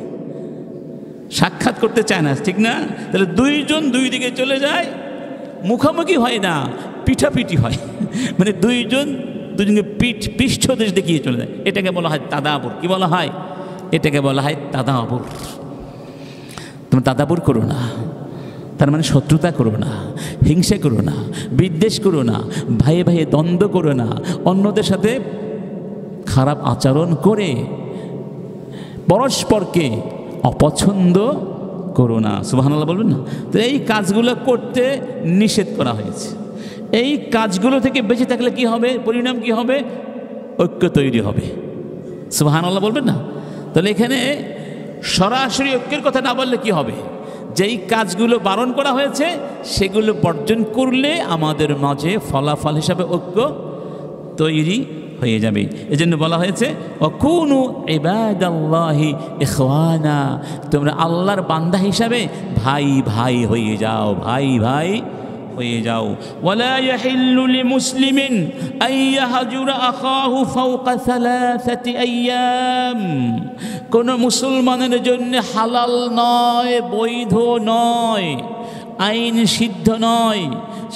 সাক্ষাৎ করতে চায় না, ঠিক না? তাহলে দুইজন দুই দিকে চলে যায়, মুখামুখি হয় না, পিঠাপিঠি হয়। মানে দুইজন দুজনকে পৃষ্ঠদেশ দেখিয়ে চলে যায়। এটাকে বলা হয় তাদাবুর। কি বলা হয়? এটাকে বলা হয় তাদাবুর। তুমি তাদাবুর করো না। তার মানে শত্রুতা করো না, হিংসা করো না, বিদ্বেষ করো না, ভাইয়ে ভাইয়ে দ্বন্দ্ব করো না, অন্যদের সাথে খারাপ আচরণ করে পরস্পরকে অপছন্দ করো না। সুবহানাল্লাহ বলবেন না? তো এই কাজগুলো করতে নিষেধ করা হয়েছে। এই কাজগুলো থেকে বেঁচে থাকলে কি হবে, পরিণাম কি হবে? ঐক্য তৈরি হবে। সুবহানাল্লাহ বলবেন না? তাহলে এখানে সরাসরি ঐক্যের কথা না বললে কি হবে? যেই কাজগুলো বারণ করা হয়েছে সেগুলো বর্জন করলে আমাদের মাঝে ফলাফল হিসাবে ঐক্য তৈরি হয়ে যাবে। এজন্য বলা হয়েছে ওয়াকুনু ইবাদাল্লাহি ইখওয়ানা, তোমরা আল্লাহর বান্দা হিসাবে ভাই ভাই হয়ে যাও, ভাই ভাই হয়ে যাও। ওয়ালা ইয়াহিল্লু লিমুসলিমিন আন ইয়াহজুরা আখাহু ফাওকা সালাসাতি আইয়াম, কোন মুসলমানের জন্য হালাল নয়, বৈধ নয়, আইন সিদ্ধ নয়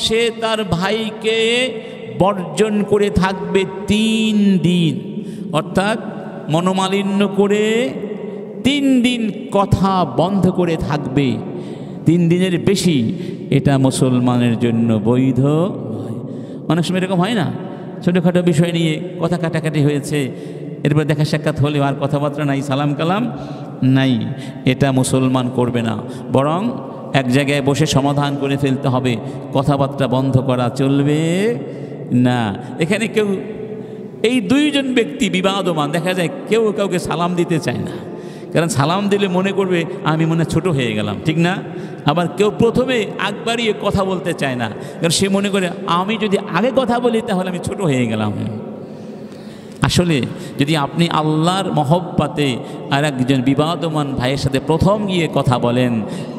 সে তার ভাইকে বর্জন করে থাকবে 3 দিন, অর্থাৎ মনোমালিন্য করে 3 দিন কথা বন্ধ করে থাকবে। 3 দিনের বেশি এটা মুসলমানের জন্য বৈধ নয়। অনেক সময় এরকম হয় না, ছোটোখাটো বিষয় নিয়ে কথা কাটাকাটি হয়েছে, এরপর দেখা সাক্ষাৎ হলেও আর কথাবার্তা নাই, সালাম কালাম নাই। এটা মুসলমান করবে না, বরং এক জায়গায় বসে সমাধান করে ফেলতে হবে, কথাবার্তা বন্ধ করা চলবে না। এখানে কেউ, এই 2 জন ব্যক্তি বিবাদমান, দেখা যায় কেউ কাউকে সালাম দিতে চায় না, কারণ সালাম দিলে মনে করবে আমি মনে ছোট হয়ে গেলাম, ঠিক না? আবার কেউ প্রথমে আগ বাড়িয়ে কথা বলতে চায় না, কারণ সে মনে করে আমি যদি আগে কথা বলি তাহলে আমি ছোট হয়ে গেলাম। আসলে যদি আপনি আল্লাহর মহব্বতে আর একজন বিবাদমান ভাইয়ের সাথে প্রথম গিয়ে কথা বলেন,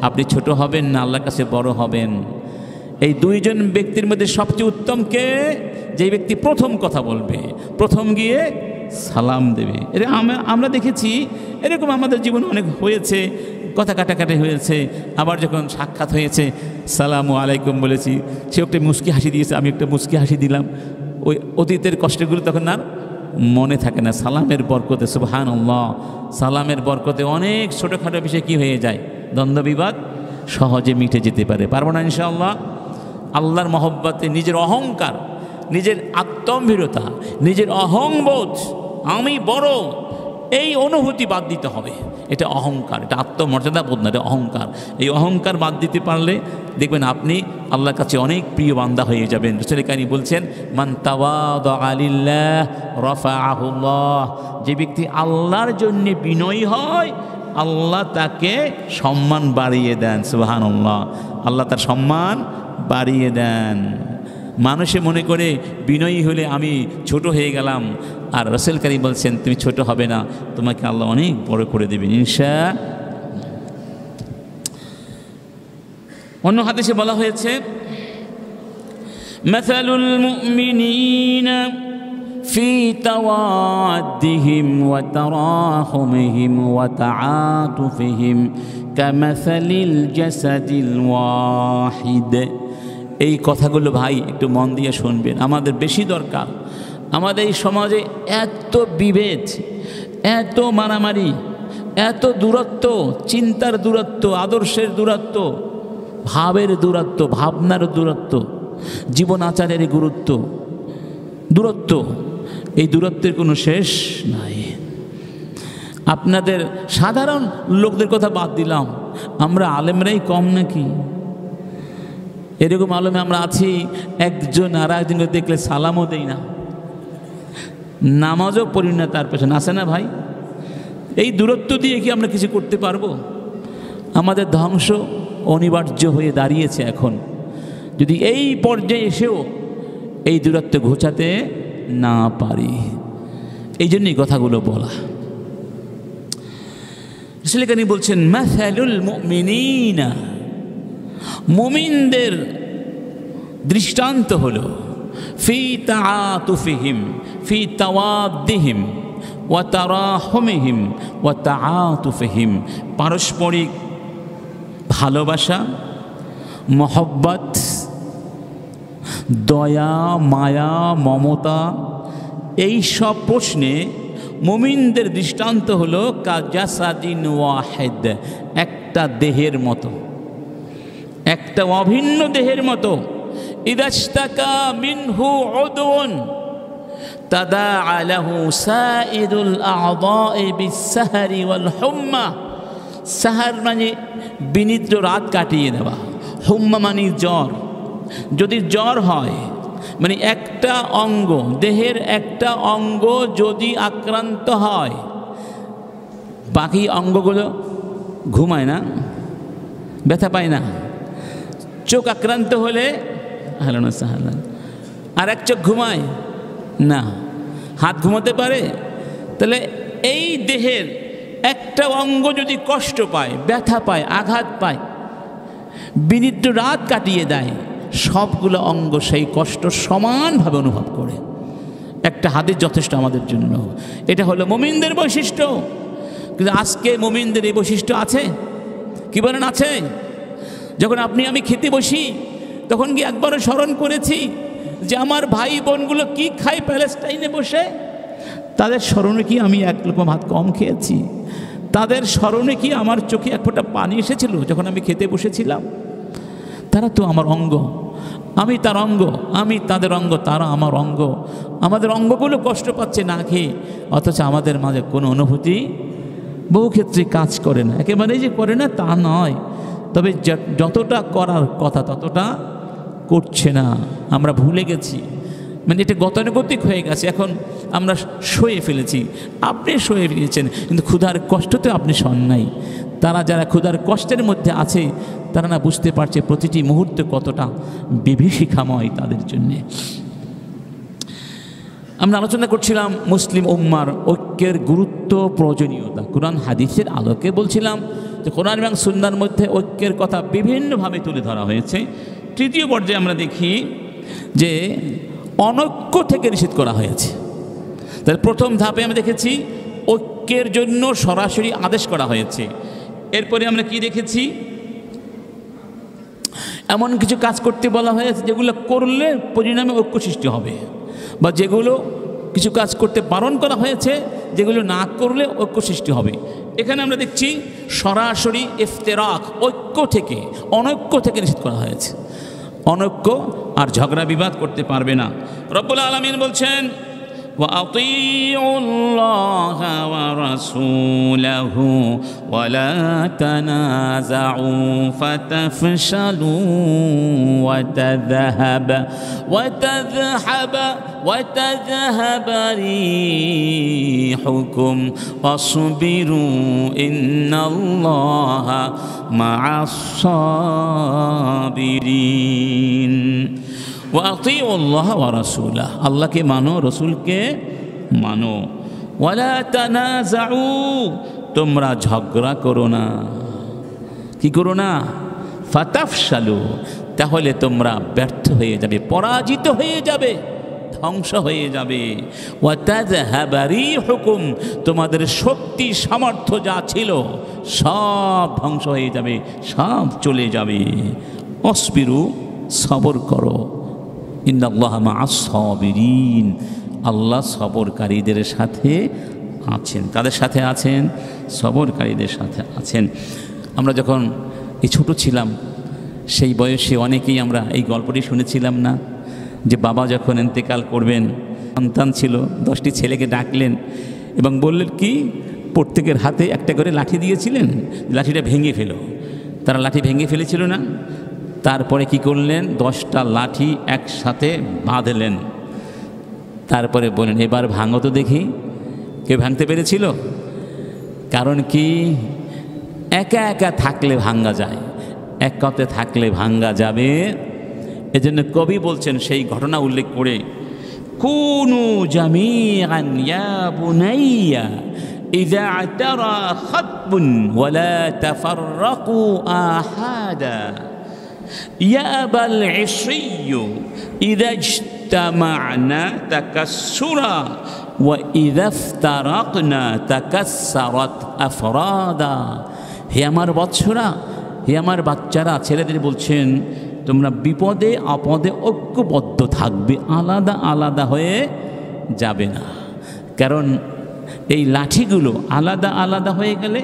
আপনি ছোট হবেন না, আল্লাহর কাছে বড় হবেন। এই 2 জন ব্যক্তির মধ্যে সবচেয়ে উত্তম কে? যে ব্যক্তি প্রথম কথা বলবে, প্রথম গিয়ে সালাম দেবে। আমরা দেখেছি এরকম আমাদের জীবনে অনেক হয়েছে, কথা কাটাকাটি হয়েছে, আবার যখন সাক্ষাৎ হয়েছে সালামু আলাইকুম বলেছি, সে একটা মুচকি হাসি দিয়েছে, আমি একটা মুচকি হাসি দিলাম, ওই অতীতের কষ্টগুলো তখন আর মনে থাকে না। সালামের বরকতে, সুবহানাল্লাহ, সালামের বরকতে অনেক ছোটোখাটো বিষয় কী হয়ে যায়, দ্বন্দ্ব বিবাদ সহজে মিটে যেতে পারে। পারবো না ইনশাআল্লাহ? আল্লাহর মহব্বতে নিজের অহংকার, নিজের আত্মম্ভীরতা, নিজের অহংবোধ, আমি বড়, এই অনুভূতি বাদ দিতে হবে। এটা অহংকার, এটা আত্মমর্যাদা বোধ না, এটা অহংকার। এই অহংকার বাদ দিতে পারলে দেখবেন আপনি আল্লাহর কাছে অনেক প্রিয় বান্দা হয়ে যাবেন। রাসূল কারীম বলছেন মান তাওয়াদা লিল্লাহ রাফাআহুল্লাহ, যে ব্যক্তি আল্লাহর জন্য বিনয়ী হয় আল্লাহ তাকে সম্মান বাড়িয়ে দেন। সুবহানাল্লাহ, আল্লাহ তার সম্মান বাড়িয়ে দেন। মানুষে মনে করে বিনয়ী হলে আমি ছোট হয়ে গেলাম, আর রাসূল কারীম বলছেন তুমি ছোট হবে না, তোমাকে আল্লাহ অনেক বড় করে দেবেন ইনশাআল্লাহ। অন্য হাদিসে বলা হয়েছে মাসালুল মুমিনিনা ফি তাওয়াদ্দিহিম ওয়া তারাহুমিহিম ওয়া তাআতুফিহিম কামাসালিল জাসাদিল ওয়াহিদ। এই কথাগুলো ভাই একটু মন দিয়ে শুনবেন, আমাদের বেশি দরকার। আমাদের এই সমাজে এত বিভেদ, এত মারামারি, এত দূরত্ব, চিন্তার দূরত্ব, আদর্শের দূরত্ব, ভাবের দূরত্ব, ভাবনার দূরত্ব, জীবন আচারের দূরত্ব, এই দূরত্বের কোনো শেষ নাই। আপনাদের সাধারণ লোকদের কথা বাদ দিলাম, আমরা আলেমরাই কম নাকি? এরকম আলেমে আমরা আছি, একজন আর একজনকে দেখলে সালামও দেই না, নামাজও পড়ি না তার পেছনে, আসে না ভাই? এই দূরত্ব দিয়ে কি আমরা কিছু করতে পারবো? আমাদের ধ্বংস অনিবার্য হয়ে দাঁড়িয়েছে এখন, যদি এই পর্যায়ে এসেও এই দূরত্ব ঘোচাতে না পারি। এই জন্যই কথাগুলো বলা। রাসূল কারীম বলছেন মাসালুল মুমিনিনা, মুমিনদের দৃষ্টান্ত হলো ফি তাআতুফিহিম ফি তাওয়াদ্দিহিম ওয়া তারাহুমিহিম ওয়া তাআতুফিহিম, পারস্পরিক ভালোবাসা, মহব্বত, দয়া, মায়া, মমতা, এই সব প্রশ্নে মুমিনদের দৃষ্টান্ত হলো কাজাসাদিন ওয়াহিদ, একটা দেহের মতো, একটা অভিন্ন দেহের মতো। ইদাশতাকা মিনহু উদউন তাদাআ লাহু সাইরুল আ'যাই বিস-সাহরি ওয়াল হুম্মা। সাহার মানে বিনিদ্র রাত কাটিয়ে দেওয়া, হুম্মা মানে জ্বর। যদি জ্বর হয় মানে একটা অঙ্গ, দেহের একটা অঙ্গ যদি আক্রান্ত হয়, বাকি অঙ্গগুলো ঘুমায় না, ব্যথা পায় না। চোখ আক্রান্ত হলে হালান সাহালান, আর এক চোখ ঘুমায় না, হাত ঘুমাতে পারে। তাহলে এই দেহের একটা অঙ্গ যদি কষ্ট পায়, ব্যথা পায়, আঘাত পায়, বিনিদ্র রাত কাটিয়ে দেয়, সবগুলো অঙ্গ সেই কষ্ট সমানভাবে অনুভব করে। একটা হাদিস যথেষ্ট আমাদের জন্য। এটা হলো মুমিনদের বৈশিষ্ট্য। কিন্তু আজকে মুমিনদের এই বৈশিষ্ট্য আছে কি বলেন? আছে। যখন আপনি আমি খেতে বসি তখন কি একবারও স্মরণ করেছি যে আমার ভাই বোনগুলো কি খায় প্যালেস্টাইনে বসে? তাদের স্মরণে কি আমি এক লোকমা ভাত কম খেয়েছি? তাদের স্মরণে কি আমার চোখে এক ফোঁটা পানি এসেছিল যখন আমি খেতে বসেছিলাম? তারা তো আমার অঙ্গ, আমি তার অঙ্গ, আমি তাদের অঙ্গ, তারা আমার অঙ্গ। আমাদের অঙ্গগুলো কষ্ট পাচ্ছে না খেয়ে, অথচ আমাদের মাঝে কোনো অনুভূতি বহু ক্ষেত্রে কাজ করে না। একেবারেই যে করে না তা নয়, তবে যতটা করার কথা ততটা করছে না। আমরা ভুলে গেছি, মানে এটা গতানুগতিক হয়ে গেছে। এখন আমরা সয়ে ফেলেছি, আপনি সয়ে ফেলেছেন, কিন্তু ক্ষুধার কষ্টতে আপনি শোন নাই। তারা যারা ক্ষুধার কষ্টের মধ্যে আছে তারা না বুঝতে পারছে প্রতিটি মুহূর্তে কতটা বিভীষিকাময় তাদের জন্যে। আমরা আলোচনা করছিলাম মুসলিম উম্মার ঐক্যের গুরুত্ব, প্রয়োজনীয়তা। কোরআন হাদিসের আলোকে বলছিলাম যে কোরআন এবং সুন্নাহর মধ্যে ঐক্যের কথা বিভিন্নভাবে তুলে ধরা হয়েছে। তৃতীয় পর্যায়ে আমরা দেখি যে অনৈক্য থেকে নিষেধ করা হয়েছে। তাহলে প্রথম ধাপে আমরা দেখেছি ঐক্যের জন্য সরাসরি আদেশ করা হয়েছে। এরপরে আমরা কি দেখেছি? এমন কিছু কাজ করতে বলা হয়েছে যেগুলো করলে পরিণামে ঐক্য সৃষ্টি হবে, বা যেগুলো কিছু কাজ করতে বারণ করা হয়েছে যেগুলো না করলে ঐক্য সৃষ্টি হবে। এখানে আমরা দেখছি সরাসরি ইফতিরাক, ঐক্য থেকে, অনৈক্য থেকে নিষেধ করা হয়েছে। অনৈক্য আর ঝগড়া বিবাদ করতে পারবে না। রব্বুল আলামিন বলছেন وأطيعوا الله ورسوله ولا تنازعوا فتفشلوا وتذهب ريحكم واصبروا إن الله مع الصابرين। وأطيعوا الله ورسوله, আল্লাহ কে মানো, রসুল কে মানো। ওয়ালা তানাজাউ, তোমরা ঝগড়া করো না। কি করো না? ফাতাফশালু, তাহলে তোমরা ব্যর্থ হয়ে যাবে, পরাজিত হয়ে যাবে, ধ্বংস হয়ে যাবে। ওয়াতাযহাবা রিহুকুম, তোমাদের শক্তি সামর্থ্য যা ছিল সব ধ্বংস হয়ে যাবে, সব চলে যাবে। অসবিরু, সবর করো। ইন্নাল্লাহা মা'আস সাবিরিন, আল্লাহ সবরকারীদের সাথে আছেন। কাদের সাথে আছেন? সবরকারীদের সাথে আছেন। আমরা যখন এই ছোটো ছিলাম সেই বয়সে অনেকেই আমরা এই গল্পটি শুনেছিলাম না, যে বাবা যখন ইন্তেকাল করবেন, সন্তান ছিল, 10টি ছেলেকে ডাকলেন এবং বললেন কি, প্রত্যেকের হাতে একটা করে লাঠি দিয়েছিলেন, লাঠিটা ভেঙে ফেলো। তারা লাঠি ভেঙে ফেলেছিল না? তারপরে কি করলেন? 10টা লাঠি একসাথে বাঁধলেন। তারপরে বললেন এবার ভাঙো তো দেখি। কেউ ভাঙতে পেরেছিল? কারণ কি, একা একা থাকলে ভাঙ্গা যায়, একতে থাকলে ভাঙ্গা যাবে। এজন্য কবি বলছেন সেই ঘটনা উল্লেখ করে, কুনু জামিআন ইয়া বুনাইয়া ইযা আতারা খাতবুন ওয়ালা তাফাররাকু আহাদা ইয়া আবাল ইসরিয়্যু ইযা ইজতামা'না তাকাসসুরা ওয়া ইযা ইফতারাকনা তাকাসসারাত আফরাদা। হে আমার বৎসরা, হে আমার বাচ্চারা, ছেলেদের বলছেন তোমরা বিপদে আপদে ঐক্যবদ্ধ থাকবে, আলাদা আলাদা হয়ে যাবে না। কারণ এই লাঠিগুলো আলাদা আলাদা হয়ে গেলে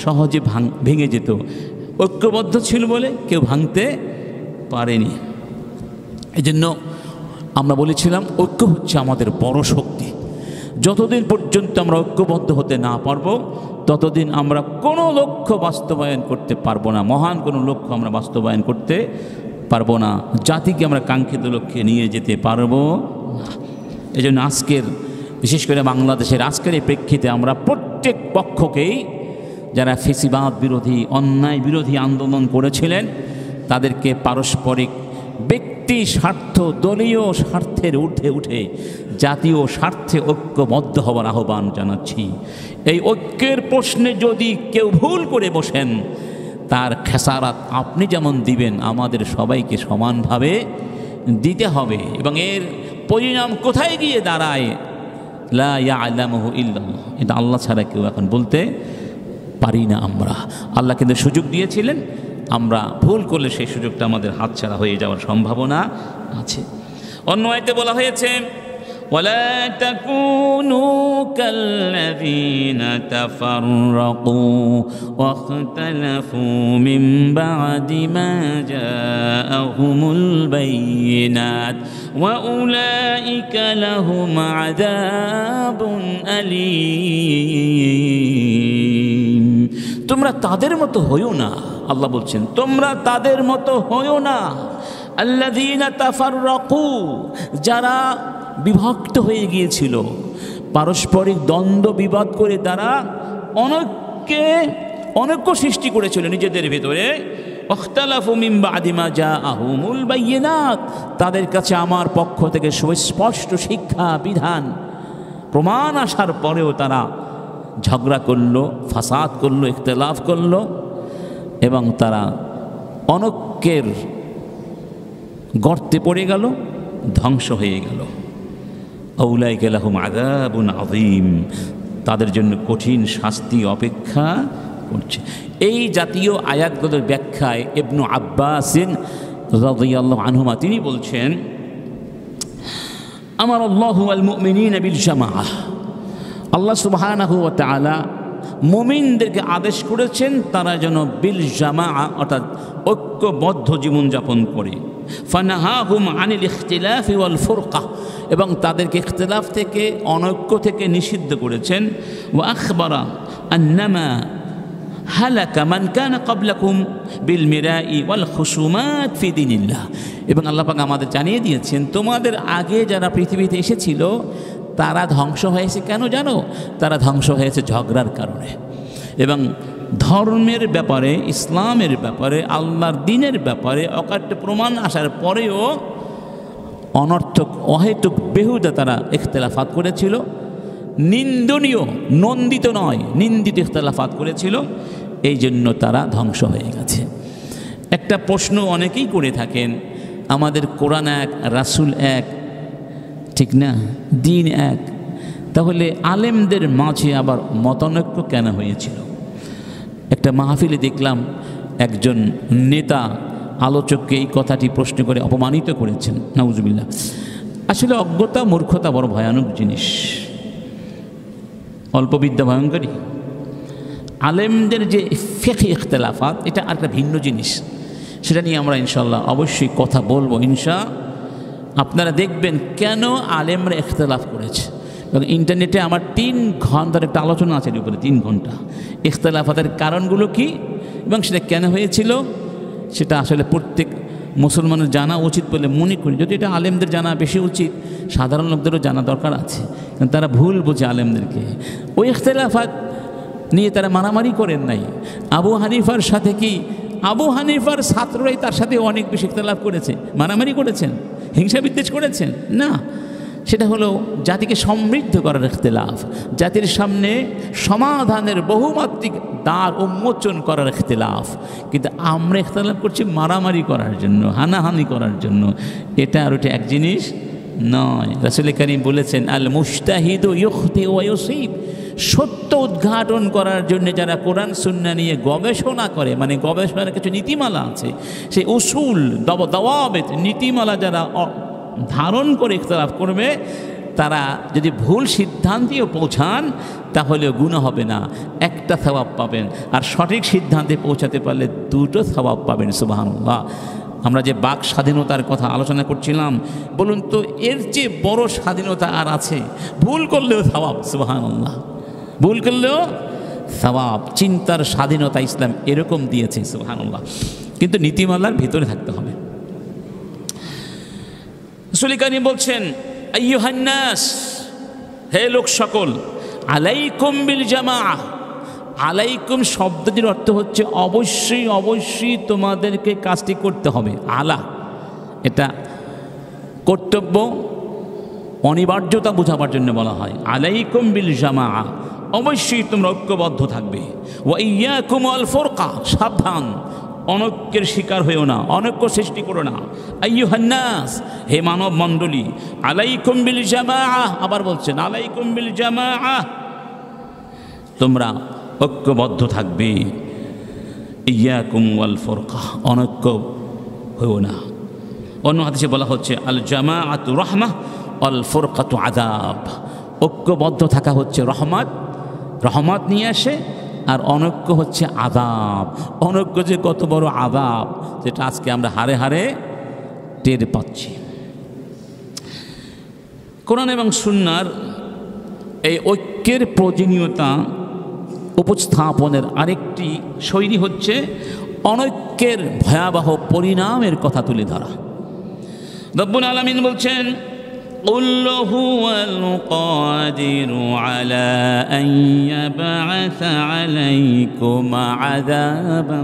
সহজে ভেঙে যেত। ঐক্যবদ্ধ ছিল বলে কেউ ভাঙতে পারেনি। এই জন্য আমরা বলেছিলাম ঐক্য হচ্ছে আমাদের বড় শক্তি। যতদিন পর্যন্ত আমরা ঐক্যবদ্ধ হতে না পারবো ততদিন আমরা কোনো লক্ষ্য বাস্তবায়ন করতে পারবো না, মহান কোনো লক্ষ্য আমরা বাস্তবায়ন করতে পারবো না, জাতিকে আমরা কাঙ্ক্ষিত লক্ষ্যে নিয়ে যেতে পারবো না। এই জন্য আজকের বিশেষ করে বাংলাদেশের আজকের এই প্রেক্ষিতে আমরা প্রত্যেক পক্ষকেই যারা ফেসিবাদ বিরোধী অন্যায় বিরোধী আন্দোলন করেছিলেন তাদেরকে পারস্পরিক ব্যক্তি স্বার্থ দলীয় স্বার্থের ঊর্ধ্বে উঠে জাতীয় স্বার্থে ঐক্যবদ্ধ হওয়ার আহ্বান জানাচ্ছি। এই ঐক্যের প্রশ্নে যদি কেউ ভুল করে বসেন তার খেসারাত আপনি যেমন দিবেন আমাদের সবাইকে সমানভাবে দিতে হবে। এবং এর পরিণাম কোথায় গিয়ে দাঁড়ায় লা ইয়ালামুহু ইল্লাল্লাহ, এটা আল্লাহ ছাড়া কেউ এখন বলতে পারি না। আমরা আল্লাহ কিন্তু সুযোগ দিয়েছিলেন, আমরা ভুল করলে সেই সুযোগটা আমাদের হাতছাড়া হয়ে যাওয়ার সম্ভাবনা আছে। অন্য আয়াতে বলা হয়েছে ওয়ালা তাকুনু কাল্লাযীনা তাফাররাকু ওয়াখতালাফু মিন বা'দি মা জাআহুমুল বায়িনাত ওয়া উলাইকা লাহুম আযাবুন আলীম। তোমরা তাদের মতো হইও না, আল্লাহ বলছেন তোমরা তাদের মতো হইও না। আল্লাযীনা তাফাররাকু, যারা বিভক্ত হয়ে গিয়েছিল, পারস্পরিক দ্বন্দ্ব বিবাদ করে তারা অনৈক্য সৃষ্টি করেছিল নিজেদের ভিতরে। ওয়াখতালাফু মিন বা'দি মা জাআহুমুল বায়িনাত, তাদের কাছে আমার পক্ষ থেকে সুস্পষ্ট শিক্ষা বিধান প্রমাণ আসার পরেও তারা ঝগড়া করলো, ফাসাদ করলো, ইখতিলাফ করলো এবং তারা অনৈক্যের গর্তে পড়ে গেল, ধ্বংস হয়ে গেল। আউলাইকা লাহুম আযাবুন আযীম, তাদের জন্য কঠিন শাস্তি অপেক্ষা করছে। এই জাতীয় আয়াতগুলোর ব্যাখ্যায় ইবনু আব্বাস রাদিয়াল্লাহু আনহুমা তিনি বলছেন আমারাল্লাহু আল মুমিনিনা বিল জামাআহ, আল্লাহ সুবহানাহু ওয়া তাআলা মুমিনদেরকে আদেশ করেছেন তারা যেন বিল জামাআ অর্থাৎ ঐক্যবদ্ধ জীবনযাপন করে। ফানাহাহুম আনিল ইখতিলাফি ওয়াল ফুরকা, এবং তাদেরকে ইখতিলাফ থেকে অনৈক্য থেকে নিষিদ্ধ করেছেন। ওয়া আখবারা আন্নামা হালাকা মান কানা ক্বাবলাকুম বিল মিরাই ওয়াল খুসুমাত ফি দীনিল্লাহ, এবং আল্লাহ পাক আমাদের জানিয়ে দিয়েছেন তোমাদের আগে যারা পৃথিবীতে এসেছিল তারা ধ্বংস হয়েছে কেন জানো? তারা ধ্বংস হয়েছে ঝগড়ার কারণে। এবং ধর্মের ব্যাপারে, ইসলামের ব্যাপারে, আল্লাহর দ্বীনের ব্যাপারে অকাট্য প্রমাণ আসার পরেও অনর্থক অহেতুক বেহুদা তারা ইখতিলাফাত করেছিল। নিন্দনীয়, নন্দিত নয়, নিন্দিত ইখতিলাফাত করেছিল, এই জন্য তারা ধ্বংস হয়ে গেছে। একটা প্রশ্ন অনেকেই করে থাকেন, আমাদের কোরআন এক, রাসূল এক, ঠিক না, দিন এক, তাহলে আলেমদের মাঝে আবার মতানৈক্য কেন হয়েছিল? একটা মাহফিলে দেখলাম একজন নেতা আলোচককে এই কথাটি প্রশ্ন করে অপমানিত করেছেন, নাউজুবিল্লাহ। আসলে অজ্ঞতা মূর্খতা বড় ভয়ানক জিনিস, অল্পবিদ্যা ভয়ঙ্করী। আলেমদের যে ফিকহ ইখতিলাফাত এটা আরেকটা ভিন্ন জিনিস, সেটা নিয়ে আমরা ইনশাআল্লাহ অবশ্যই কথা বলবো। আপনারা দেখবেন কেন আলেমরা ইখতিলাফ করেছে, এবং ইন্টারনেটে আমার 3 ঘন্টার একটা আলোচনা আছে এর উপরে, 3 ঘন্টা ইখতিলাফাতের কারণগুলো কি এবং সেটা কেন হয়েছিল সেটা আসলে প্রত্যেক মুসলমানের জানা উচিত বলে মনে করি। যদি এটা আলেমদের জানা বেশি উচিত, সাধারণ লোকদেরও জানা দরকার আছে, কারণ তারা ভুল বোঝে আলেমদেরকে। ওই ইখতিলাফাত নিয়ে তারা মারামারি করেন নাই। আবু হানিফার সাথে কি আবু হানিফার ছাত্ররাই তার সাথে অনেক বেশি ইখতিলাফ করেছে, মারামারি করেছেন, হিংসা বিদ্বেষ করেছেন? না, সেটা হলো জাতিকে সমৃদ্ধ করার ইখতিলাফ, জাতির সামনে সমাধানের বহুমাত্রিক দ্বার উন্মোচন করার ইখতিলাফ। কিন্তু আমরা ইখতিলাফ করছি মারামারি করার জন্য, হানাহানি করার জন্য। এটা আর ওটা এক জিনিস নয়। রাসূল কারীম বলেছেন আল মুজতাহিদু ইখতি ওয়া ইউসিব, সত্য উদ্ঘাটন করার জন্য যারা কোরআন সুন্নাহ নিয়ে গবেষণা করে, মানে গবেষণার কিছু নীতিমালা আছে, সেই উসুল দাওয়াবিত নীতিমালা যারা ধারণ করে ইখতিলাফ করবে তারা যদি ভুল সিদ্ধান্তেও পৌঁছান তাহলেও গুনাহ হবে না, একটা সওয়াব পাবেন। আর সঠিক সিদ্ধান্তে পৌঁছাতে পারলে দুটো সওয়াব পাবেন। সুবহানাল্লাহ। আমরা যে বাক স্বাধীনতার কথা আলোচনা করছিলাম, বলুন তো এর চেয়ে বড় স্বাধীনতা আর আছে? ভুল করলেও সওয়াব। সুবহানাল্লাহ। ভুল করলেও সওয়াব। চিন্তার স্বাধীনতা ইসলাম এরকম দিয়েছে। সুবহানাল্লাহ। কিন্তু নীতিমালার ভিতরে থাকতে হবে। রাসূল কারীম বলছেন, আইয়ুহান নাস, হে লোক সকল, আলাইকুম বিল জামাআহ। আলাইকুম শব্দটির অর্থ হচ্ছে অবশ্যই অবশ্যই তোমাদেরকে কাজটি করতে হবে। আলা, এটা কর্তব্য, অনিবার্যতা বোঝাবার জন্য বলা হয়। আলাইকুম বিল জামাআহ, অবশ্যই তোমরা ঐক্যবদ্ধ থাকবে। ওয়া ইয়াকুম আল ফুরকা, সাবধান, অনৈক্যের শিকার হয়েও না, অনৈক্য সৃষ্টি করো না। আইয়ুহান নাস, হে মানব মণ্ডলী, আলাইকুম বিল জামাআহ, আবার বলছেন আলাইকুম বিল জামাআহ, তোমরা ঐক্যবদ্ধ থাকবে। ইয়াকুম ওয়াল ফুরকা, অনৈক্য হয়েও না। অন্য হাদিসে বলা হচ্ছে আল জামাআতু রাহমাহ ওয়াল ফুরকাতু আযাব। ঐক্যবদ্ধ থাকা হচ্ছে রহমত, রহমত নিয়ে আসে, আর অনৈক্য হচ্ছে আযাব। অনৈক্য যে কত বড় আযাব, যেটা আজকে আমরা হারে হারে টের পাচ্ছি। কোরআন এবং সুন্নাহর এই ঐক্যের প্রয়োজনীয়তা উপস্থাপনের আরেকটি শৈলী হচ্ছে অনৈক্যের ভয়াবহ পরিণামের কথা তুলে ধরা। রব্বুল আলামিন বলছেন, قُلْ هُوَ الْقَادِرُ عَلَىٰ أَن يَبْعَثَ عَلَيْكُمْ عَذَابًا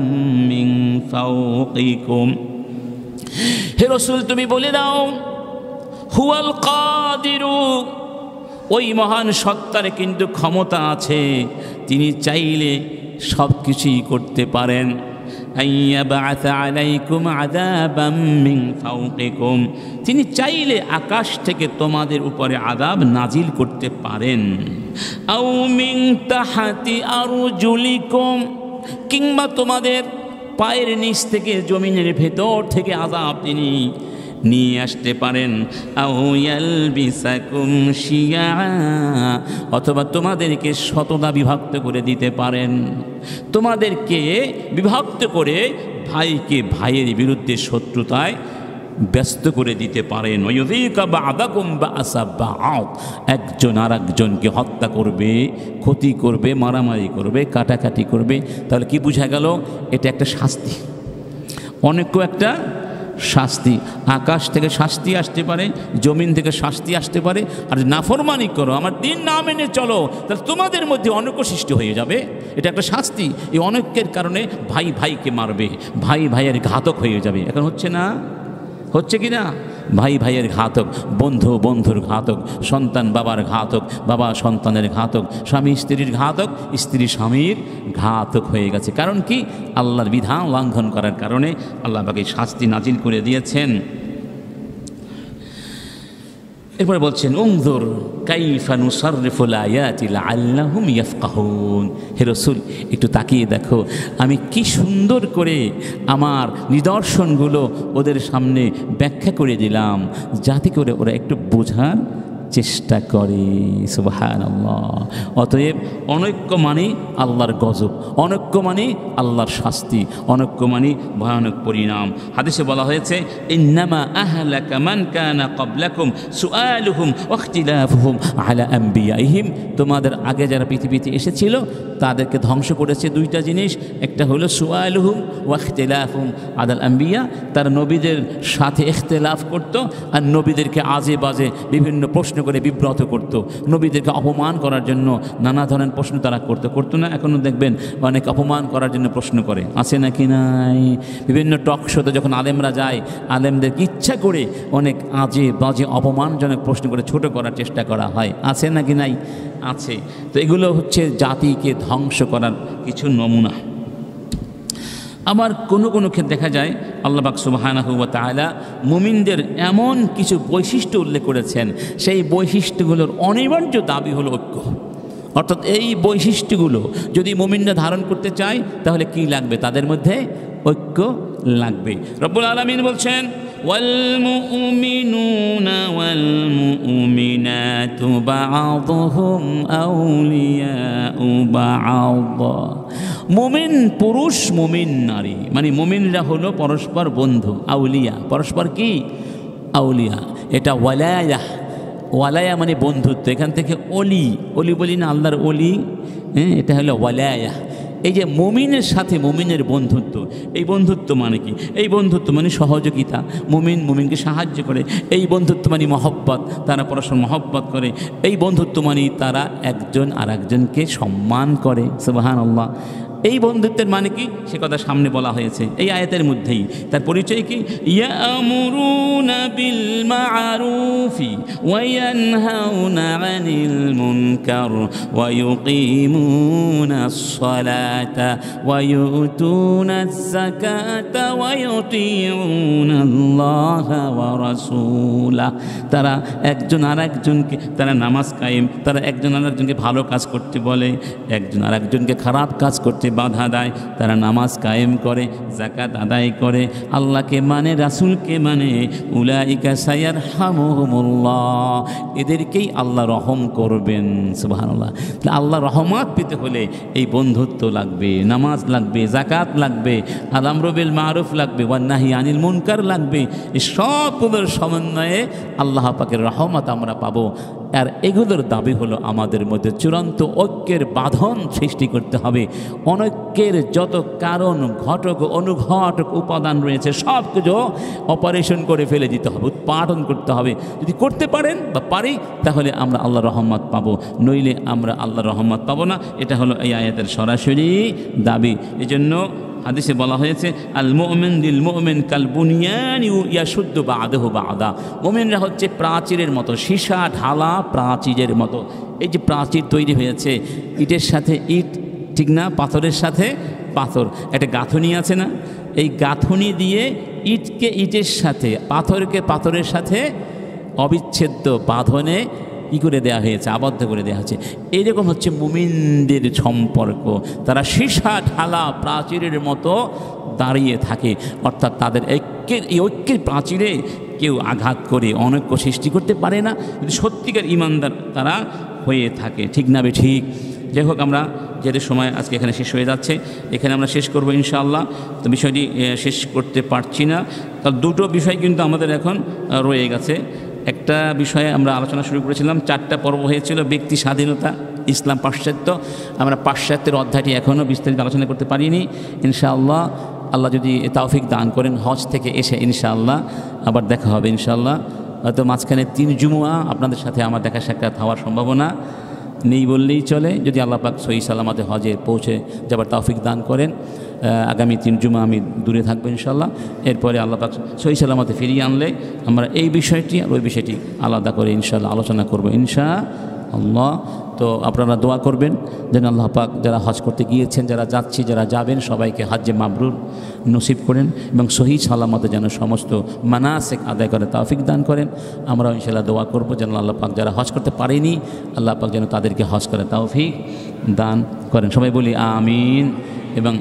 مِّن فَوْقِكُمْ। হে রাসূল, তুমি বলে দাও, হুয়াল কাদিরু, ওই মহান সত্তার কিন্তু ক্ষমতা আছে, তিনি চাইলে সব কিছুই করতে পারেন। আইয়াবাআসা আলাইকুম আযাবাম মিন ফাওকিকুম, তিনি চাইলে আকাশ থেকে তোমাদের উপরে আযাব নাজিল করতে পারেন। আও মিন তাহতি আরজুলিকুম, কিংবা তোমাদের পায়ের নিচ থেকে, জমিনের ভেতর থেকে আযাব তিনি নিয়ে আসতে পারেন। আও ইয়ালবিসাকুম শিয়া, অথবা তোমাদেরকে শতদা বিভক্ত করে দিতে পারেন। তোমাদেরকে বিভক্ত করে ভাইকে ভাইয়ের বিরুদ্ধে শত্রুতায় ব্যস্ত করে দিতে পারেন। ওয়ায়ুযীকা বা'দাকুম বা'সা বা'দ, একজন আর একজনকে হত্যা করবে, ক্ষতি করবে, মারামারি করবে, কাটাকাটি করবে। তাহলে কি বোঝা গেল? এটা একটা শাস্তি, অনেক একটা শাস্তি। আকাশ থেকে শাস্তি আসতে পারে, জমিন থেকে শাস্তি আসতে পারে। আর নাফরমানি করো, আমার দিন না মেনে চলো, তাহলে তোমাদের মধ্যে অনৈক্য সৃষ্টি হয়ে যাবে। এটা একটা শাস্তি। এই অনৈক্যের কারণে ভাই ভাইকে মারবে, ভাই ভাইয়ের ঘাতক হয়ে যাবে। এখন হচ্ছে না? হচ্ছে কি না? ভাই ভাইয়ের ঘাতক, বন্ধু বন্ধুর ঘাতক, সন্তান বাবার ঘাতক, বাবা সন্তানের ঘাতক, স্বামী স্ত্রীর ঘাতক, স্ত্রী স্বামীর ঘাতক হয়ে গেছে। কারণ কি? আল্লাহর বিধান লঙ্ঘন করার কারণে আল্লাহ পাক এই শাস্তি নাজিল করে দিয়েছেন। এরপরে বলছেন, উনজুর কাইফা নুসাররিফুল আয়াতি লাআল্লাহুম ইয়াফকাহুন। হে রাসূল, একটু তাকিয়ে দেখো, আমি কি সুন্দর করে আমার নিদর্শনগুলো ওদের সামনে ব্যাখ্যা করে দিলাম, যাতে করে ওরা একটু বোঝার চেষ্টা করে। সুবহানাল্লাহ। অতএব অনৈক্য মানে আল্লাহর গজব, অনৈক্য মানে আল্লাহর শাস্তি, অনৈক্য মানে ভয়ানক পরিণাম। হাদিসে বলা হয়েছে, ইন্নামা আহলাকা মান কানা ক্বাবলাকুম সুআলুহুম ওয়া ইখতিলাফুহুম আলা আম্বিয়াইহিম। তোমাদের আগে যারা পৃথিবীতে এসেছিল তাদেরকে ধ্বংস করেছে দুইটা জিনিস। একটা হলো সুআলুহুম ওয়া ইখতিলাফুহুম আলাল আম্বিয়া, তারা নবীদের সাথে ইখতিলাফ করত আর নবীদেরকে আজে বাজে বিভিন্ন প্রশ্ন করে বিব্রত করত। নবীদেরকে অপমান করার জন্য নানা ধরনের প্রশ্ন তারা করতো না? এখনও দেখবেন অনেক অপমান করার জন্য প্রশ্ন করে, আছে নাকি নাই? বিভিন্ন টক শোতে যখন আলেমরা যায়, আলেমদেরকে ইচ্ছা করে অনেক আজে বাজে অপমানজনক প্রশ্ন করে ছোট করার চেষ্টা করা হয়, আছে নাকি নাই? আছে। তো এগুলো হচ্ছে জাতিকে ধ্বংস করার কিছু নমুনা। আবার কোনো কোনো ক্ষেত্রে দেখা যায় আল্লাহ পাক সুবহানাহু ওয়া তাআলা মুমিনদের এমন কিছু বৈশিষ্ট্য উল্লেখ করেছেন, সেই বৈশিষ্ট্যগুলোর অনিবার্য দাবি হলো ঐক্য। অর্থাৎ এই বৈশিষ্ট্যগুলো যদি মুমিনরা ধারণ করতে চায় তাহলে কি লাগবে? তাদের মধ্যে ঐক্য লাগবে। রব্বুল আলামিন বলছেন, ওয়াল মুমিনুনা ওয়াল মুমিনাতু বা'দুহুম আউলিয়াউ বা'দ। মুমিন পুরুষ মুমিন নারী, মানে মুমিনরা হলো পরস্পর বন্ধু, আউলিয়া পরস্পর কি আউলিয়া। এটা ওয়ালায়া, ওয়ালায়া মানে বন্ধুত্ব, এখান থেকে অলি, অলি বলি না আল্লাহর অলি, হ্যাঁ এটা হলো ওয়ালায়া। এই যে মুমিনের সাথে মুমিনের বন্ধুত্ব, এই বন্ধুত্ব মানে কি? এই বন্ধুত্ব মানে সহযোগিতা, মুমিন মুমিনকে সাহায্য করে। এই বন্ধুত্ব মানে মহব্বত, তারা পরস্পর মহব্বত করে। এই বন্ধুত্ব মানে তারা একজন আর একজনকে সম্মান করে। সুবহানাল্লাহ। এই বন্ধুত্বের মানে কি সে কথা সামনে বলা হয়েছে এই আয়াতের মধ্যেই। তার পরিচয় কি? ইয়ামুরুনা বিল মা'রুফি ওয়া ইয়ানহাউনা আনিল মুনকার ওয়া ইউকিমুনাস সালাতা ওয়া ইউতুনাজ যাকাতা ওয়া ইউতিউনাল্লাহা ওয়া রাসূলা। তারা একজন আর একজনকে, তারা নামাজ কায়েম, তারা একজন আর একজনকে ভালো কাজ করতে বলে, একজন আর একজনকে খারাপ কাজ করতে বাধা দেয়। তারা নামাজ কায়েম করে, যাকাত আদায় করে, আল্লাহকে মানে, রাসূলকে মানে। উলাইকা সায়ারহামুহুমুল্লাহ, এদেরকেই আল্লাহ রহম করবেন। সুবহানাল্লাহ। আল্লাহ রহমত পেতে হলে এই বন্ধুত্ব লাগবে, নামাজ লাগবে, যাকাত লাগবে, আল আমরু বিল মারুফ লাগবে, ওয়ান নাহি আনিল মুনকার লাগবে। এই সবগুলোর সমন্বয়ে আল্লাহ পাকের রহমত আমরা পাবো। আর এগুলোর দাবি হলো আমাদের মধ্যে চূড়ান্ত ঐক্যের বাঁধন সৃষ্টি করতে হবে। অনৈক্যের যত কারণ, ঘটক, অনুঘটক উপাদান রয়েছে সব কিছু অপারেশন করে ফেলে দিতে হবে, উৎপাদন করতে হবে। যদি করতে পারেন বা পারি তাহলে আমরা আল্লাহর রহমত পাবো, নইলে আমরা আল্লাহর রহমত পাবো না। এটা হলো এই আয়াতের সরাসরি দাবি। এই জন্য হাদিসে বলা হয়েছে আল মুমিন লিল মুমিন কাল বুনিয়ান ইয়াশুদ্দু বা'দাহু বা'দা। মুমিনরা হচ্ছে প্রাচীরের মতো, সীসা ঢালা প্রাচীরের মতো। এই যে প্রাচীর তৈরি হয়েছে ইটের সাথে ইট, ঠিক না, পাথরের সাথে পাথর, একটা গাঁথনি আছে না? এই গাঁথনি দিয়ে ইটকে ইটের সাথে, পাথরকে পাথরের সাথে অবিচ্ছেদ্য বাঁধনে কী করে দেওয়া হয়েছে, আবদ্ধ করে দেওয়া হয়েছে। এইরকম হচ্ছে মুমিনদের সম্পর্ক। তারা সীসা ঢালা প্রাচীরের মতো দাঁড়িয়ে থাকে, অর্থাৎ তাদের এই ঐক্যের প্রাচীরে কেউ আঘাত করে অনৈক্য সৃষ্টি করতে পারে না, কিন্তু সত্যিকার ইমানদার তারা হয়ে থাকে। ঠিক না বে ঠিক? যাই হোক, আমরা যেহেতু সময় আজকে এখানে শেষ হয়ে যাচ্ছে, এখানে আমরা শেষ করবো ইনশাআল্লাহ। তো বিষয়টি শেষ করতে পারছি না, তার দুটো বিষয় কিন্তু আমাদের এখন রয়ে গেছে। একটা বিষয়ে আমরা আলোচনা শুরু করেছিলাম, 4টা পর্ব হয়েছিল, ব্যক্তি স্বাধীনতা, ইসলাম, পাশ্চাত্য। আমরা পাশ্চাত্যের অধ্যায়টি এখনও বিস্তারিত আলোচনা করতে পারিনি। ইনশাআল্লাহ আল্লাহ যদি তৌফিক দান করেন, হজ থেকে এসে ইনশাআল্লাহ আবার দেখা হবে ইনশাআল্লাহ। হয়তো মাঝখানে 3 জুমুয়া আপনাদের সাথে আমার দেখা সাক্ষাৎ হওয়ার সম্ভাবনা নেই বললেই চলে, যদি আল্লাহ পাক সহি সালামতে হজে পৌঁছে যাবার তৌফিক দান করেন। আগামী 3 জুমা আমি দূরে থাকবো ইনশাআল্লাহ। এরপরে আল্লাহ পাক সহি সালামতে ফিরিয়ে আনলে আমরা এই বিষয়টি আর ওই বিষয়টি আলাদা করে ইনশাআল্লাহ আলোচনা করবো ইনশাআল্লাহ। তো আপনারা দোয়া করবেন যেন আল্লাহ পাক যারা হজ করতে গিয়েছেন, যারা যাচ্ছি, যারা যাবেন, সবাইকে হজ্জে মাবরুর নসিব করেন এবং সহি সালামতে যেন সমস্ত মানাসিক আদায় করে তৌফিক দান করেন। আমরা ইনশাআল্লাহ দোয়া করব যেন আল্লাহ পাক যারা হজ করতে পারেনি, আল্লাহ পাক যেন তাদেরকে হজ করে তৌফিক দান করেন। সবাই বলি আমিন। এবং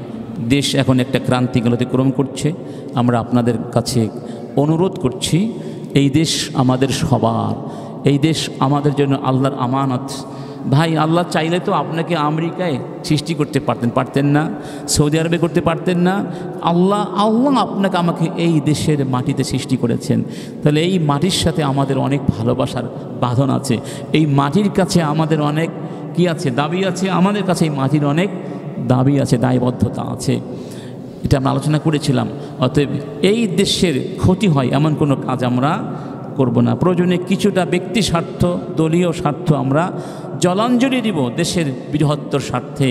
দেশ এখন একটা ক্রান্তিকাল অতিক্রম করছে। আমরা আপনাদের কাছে অনুরোধ করছি, এই দেশ আমাদের সবার, এই দেশ আমাদের জন্য আল্লাহর আমানত। ভাই, আল্লাহ চাইলে তো আপনাকে আমেরিকায় সৃষ্টি করতে পারতেন না, সৌদি আরবে করতে পারতেন না। আল্লাহ আপনাকে আমাকে এই দেশের মাটিতে সৃষ্টি করেছেন। তাহলে এই মাটির সাথে আমাদের অনেক ভালোবাসার বাঁধন আছে। এই মাটির কাছে আমাদের অনেক কি আছে, দাবি আছে। আমাদের কাছে এই মাটির অনেক দাবি আছে, দায়বদ্ধতা আছে। এটা আমরা আলোচনা করেছিলাম। অতএব এই দেশের ক্ষতি হয় এমন কোনো কাজ আমরা করব না। প্রয়োজনে কিছুটা ব্যক্তি স্বার্থ, দলীয় স্বার্থ আমরা জলাঞ্জলি দিব দেশের বৃহত্তর স্বার্থে।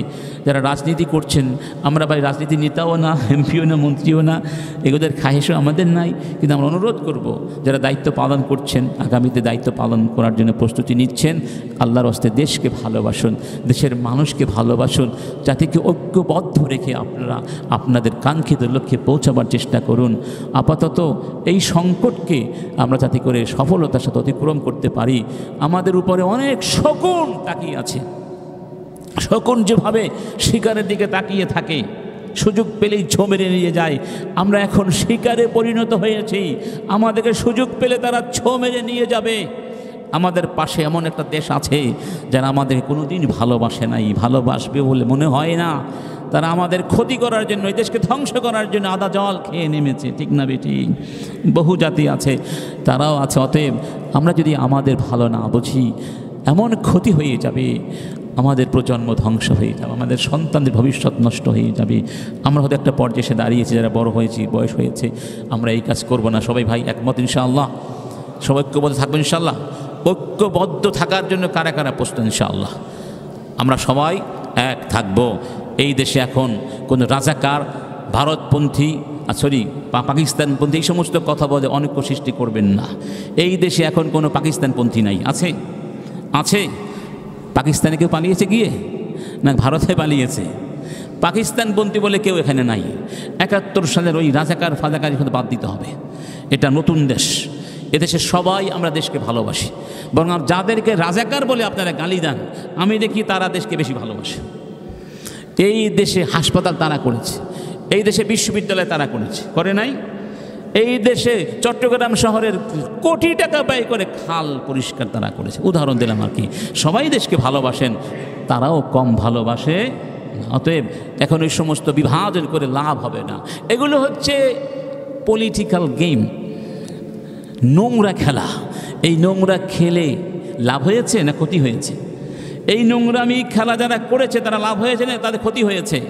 যারা রাজনীতি করছেন, আমরা ভাই রাজনীতি নেতাও না, এমপিও না, মন্ত্রীও না, এগুলোর খাহেশও আমাদের নাই। কিন্তু আমরা অনুরোধ করব, যারা দায়িত্ব পালন করছেন, আগামীতে দায়িত্ব পালন করার জন্য প্রস্তুতি নিচ্ছেন, আল্লাহর হস্তে দেশকে ভালোবাসুন, দেশের মানুষকে ভালোবাসুন, জাতিকে ঐক্যবদ্ধ রেখে আপনারা আপনাদের কাঙ্ক্ষিত লক্ষ্যে পৌঁছাবার চেষ্টা করুন। আপাতত এই সংকটকে আমরা যাতে করে সফলতার সাথে অতিক্রম করতে পারি। আমাদের উপরে অনেক শকুন তাকিয়ে আছে। শকুন যেভাবে শিকারের দিকে তাকিয়ে থাকে, সুযোগ পেলেই ছো মেরে নিয়ে যায়। আমরা এখন শিকারে পরিণত হয়েছি, আমাদেরকে সুযোগ পেলে তারা ছো মেরে নিয়ে যাবে। আমাদের পাশে এমন একটা দেশ আছে যারা আমাদের কোনো দিন ভালোবাসে নাই, ভালোবাসবে বলে মনে হয় না। তারা আমাদের ক্ষতি করার জন্য, এই দেশকে ধ্বংস করার জন্য আদা জল খেয়ে নেমেছে, ঠিক না বেটি? বহু জাতি আছে, তারাও আছে। অতএব আমরা যদি আমাদের ভালো না বুঝি, এমন ক্ষতি হয়ে যাবে, আমাদের প্রজন্ম ধ্বংস হয়ে যাবে, আমাদের সন্তানদের ভবিষ্যৎ নষ্ট হয়ে যাবে। আমরা হয়তো একটা পর্যায়ে এসে দাঁড়িয়েছি, যারা বড় হয়েছি, বয়স হয়েছে, আমরা এই কাজ করব না। সবাই ভাই একমত ইনশাআল্লাহ? সবাই ঐক্যবদ্ধ থাকবেন ইনশাআল্লাহ? ঐক্যবদ্ধ থাকার জন্য কারা কারা প্রস্তুত ইনশাআল্লাহ? আমরা সবাই এক থাকব। এই দেশে এখন কোনো রাজাকার, ভারতপন্থী, পাকিস্তানপন্থী এই সমস্ত কথা বলে অনৈক্য সৃষ্টি করবেন না। এই দেশে এখন কোনো পাকিস্তানপন্থী নাই। আছে? আছে? পাকিস্তানে কেউ পালিয়েছে গিয়ে? না ভারতে পালিয়েছে? পাকিস্তানপন্থী বলে কেউ এখানে নাই। ৭১ সালের ওই রাজাকার ফাজাকার কিন্তু বাদ দিতে হবে। এটা নতুন দেশ, এদেশে সবাই আমরা দেশকে ভালোবাসি। বরং যাদেরকে রাজাকার বলে আপনারা গালি দেন, আমি দেখি তারা দেশকে বেশি ভালোবাসে। এই দেশে হাসপাতাল তারা করেছে, এই দেশে বিশ্ববিদ্যালয় তারা করেছে, করে নাই? এই দেশে চট্টগ্রাম শহরের কোটি টাকা ব্যয় করে খাল পরিষ্কার তারা করেছে। উদাহরণ দিলাম আর কি। সবাই দেশকে ভালোবাসেন, তারাও কম ভালোবাসে। অতএব এখন ওই সমস্ত বিভাজন করে লাভ হবে না। এগুলো হচ্ছে পলিটিক্যাল গেম, নোংরা খেলা। এই নোংরা খেলে লাভ হয়েছে না ক্ষতি হয়েছে? এই নোংরামি খেলা যারা করেছে তারা লাভ হয়েছে না তাদের ক্ষতি হয়েছে?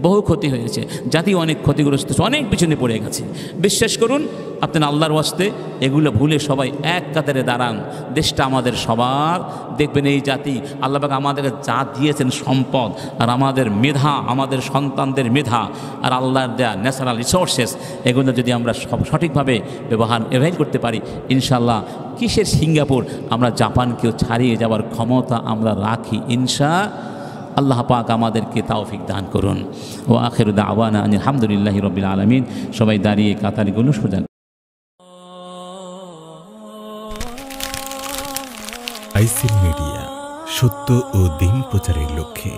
বহু ক্ষতি হয়েছে। জাতি অনেক ক্ষতিগ্রস্ত, অনেক পিছনে পড়ে গেছে। বিশ্বাস করুন, আপনার আল্লাহর ওয়াস্তে এগুলো ভুলে সবাই এক কাতারে দাঁড়ান। দেশটা আমাদের সবার। দেখবেন এই জাতি, আল্লাহ পাক আমাদেরকে যা দিয়েছেন সম্পদ, আর আমাদের মেধা, আমাদের সন্তানদের মেধা, আর আল্লাহর দেয়া ন্যাচারাল রিসোর্সেস, এগুলো যদি আমরা সঠিকভাবে ব্যবহার করতে পারি, ইনশাআল্লাহ কিসের সিঙ্গাপুর, আমরা জাপানকেও ছাড়িয়ে যাওয়ার ক্ষমতা আমরা রাখি আল্লাহ পাক আমাদেরকে তৌফিক দান করুন। ও আখিরু দাওয়ানা আলহামদুলিল্লাহি রাব্বিল আলামিন। সবাই দাঁড়িয়ে কাতারগুলো সোজা। আইসিল মিডিয়া, সত্য ও দিন প্রচারের লক্ষ্যে।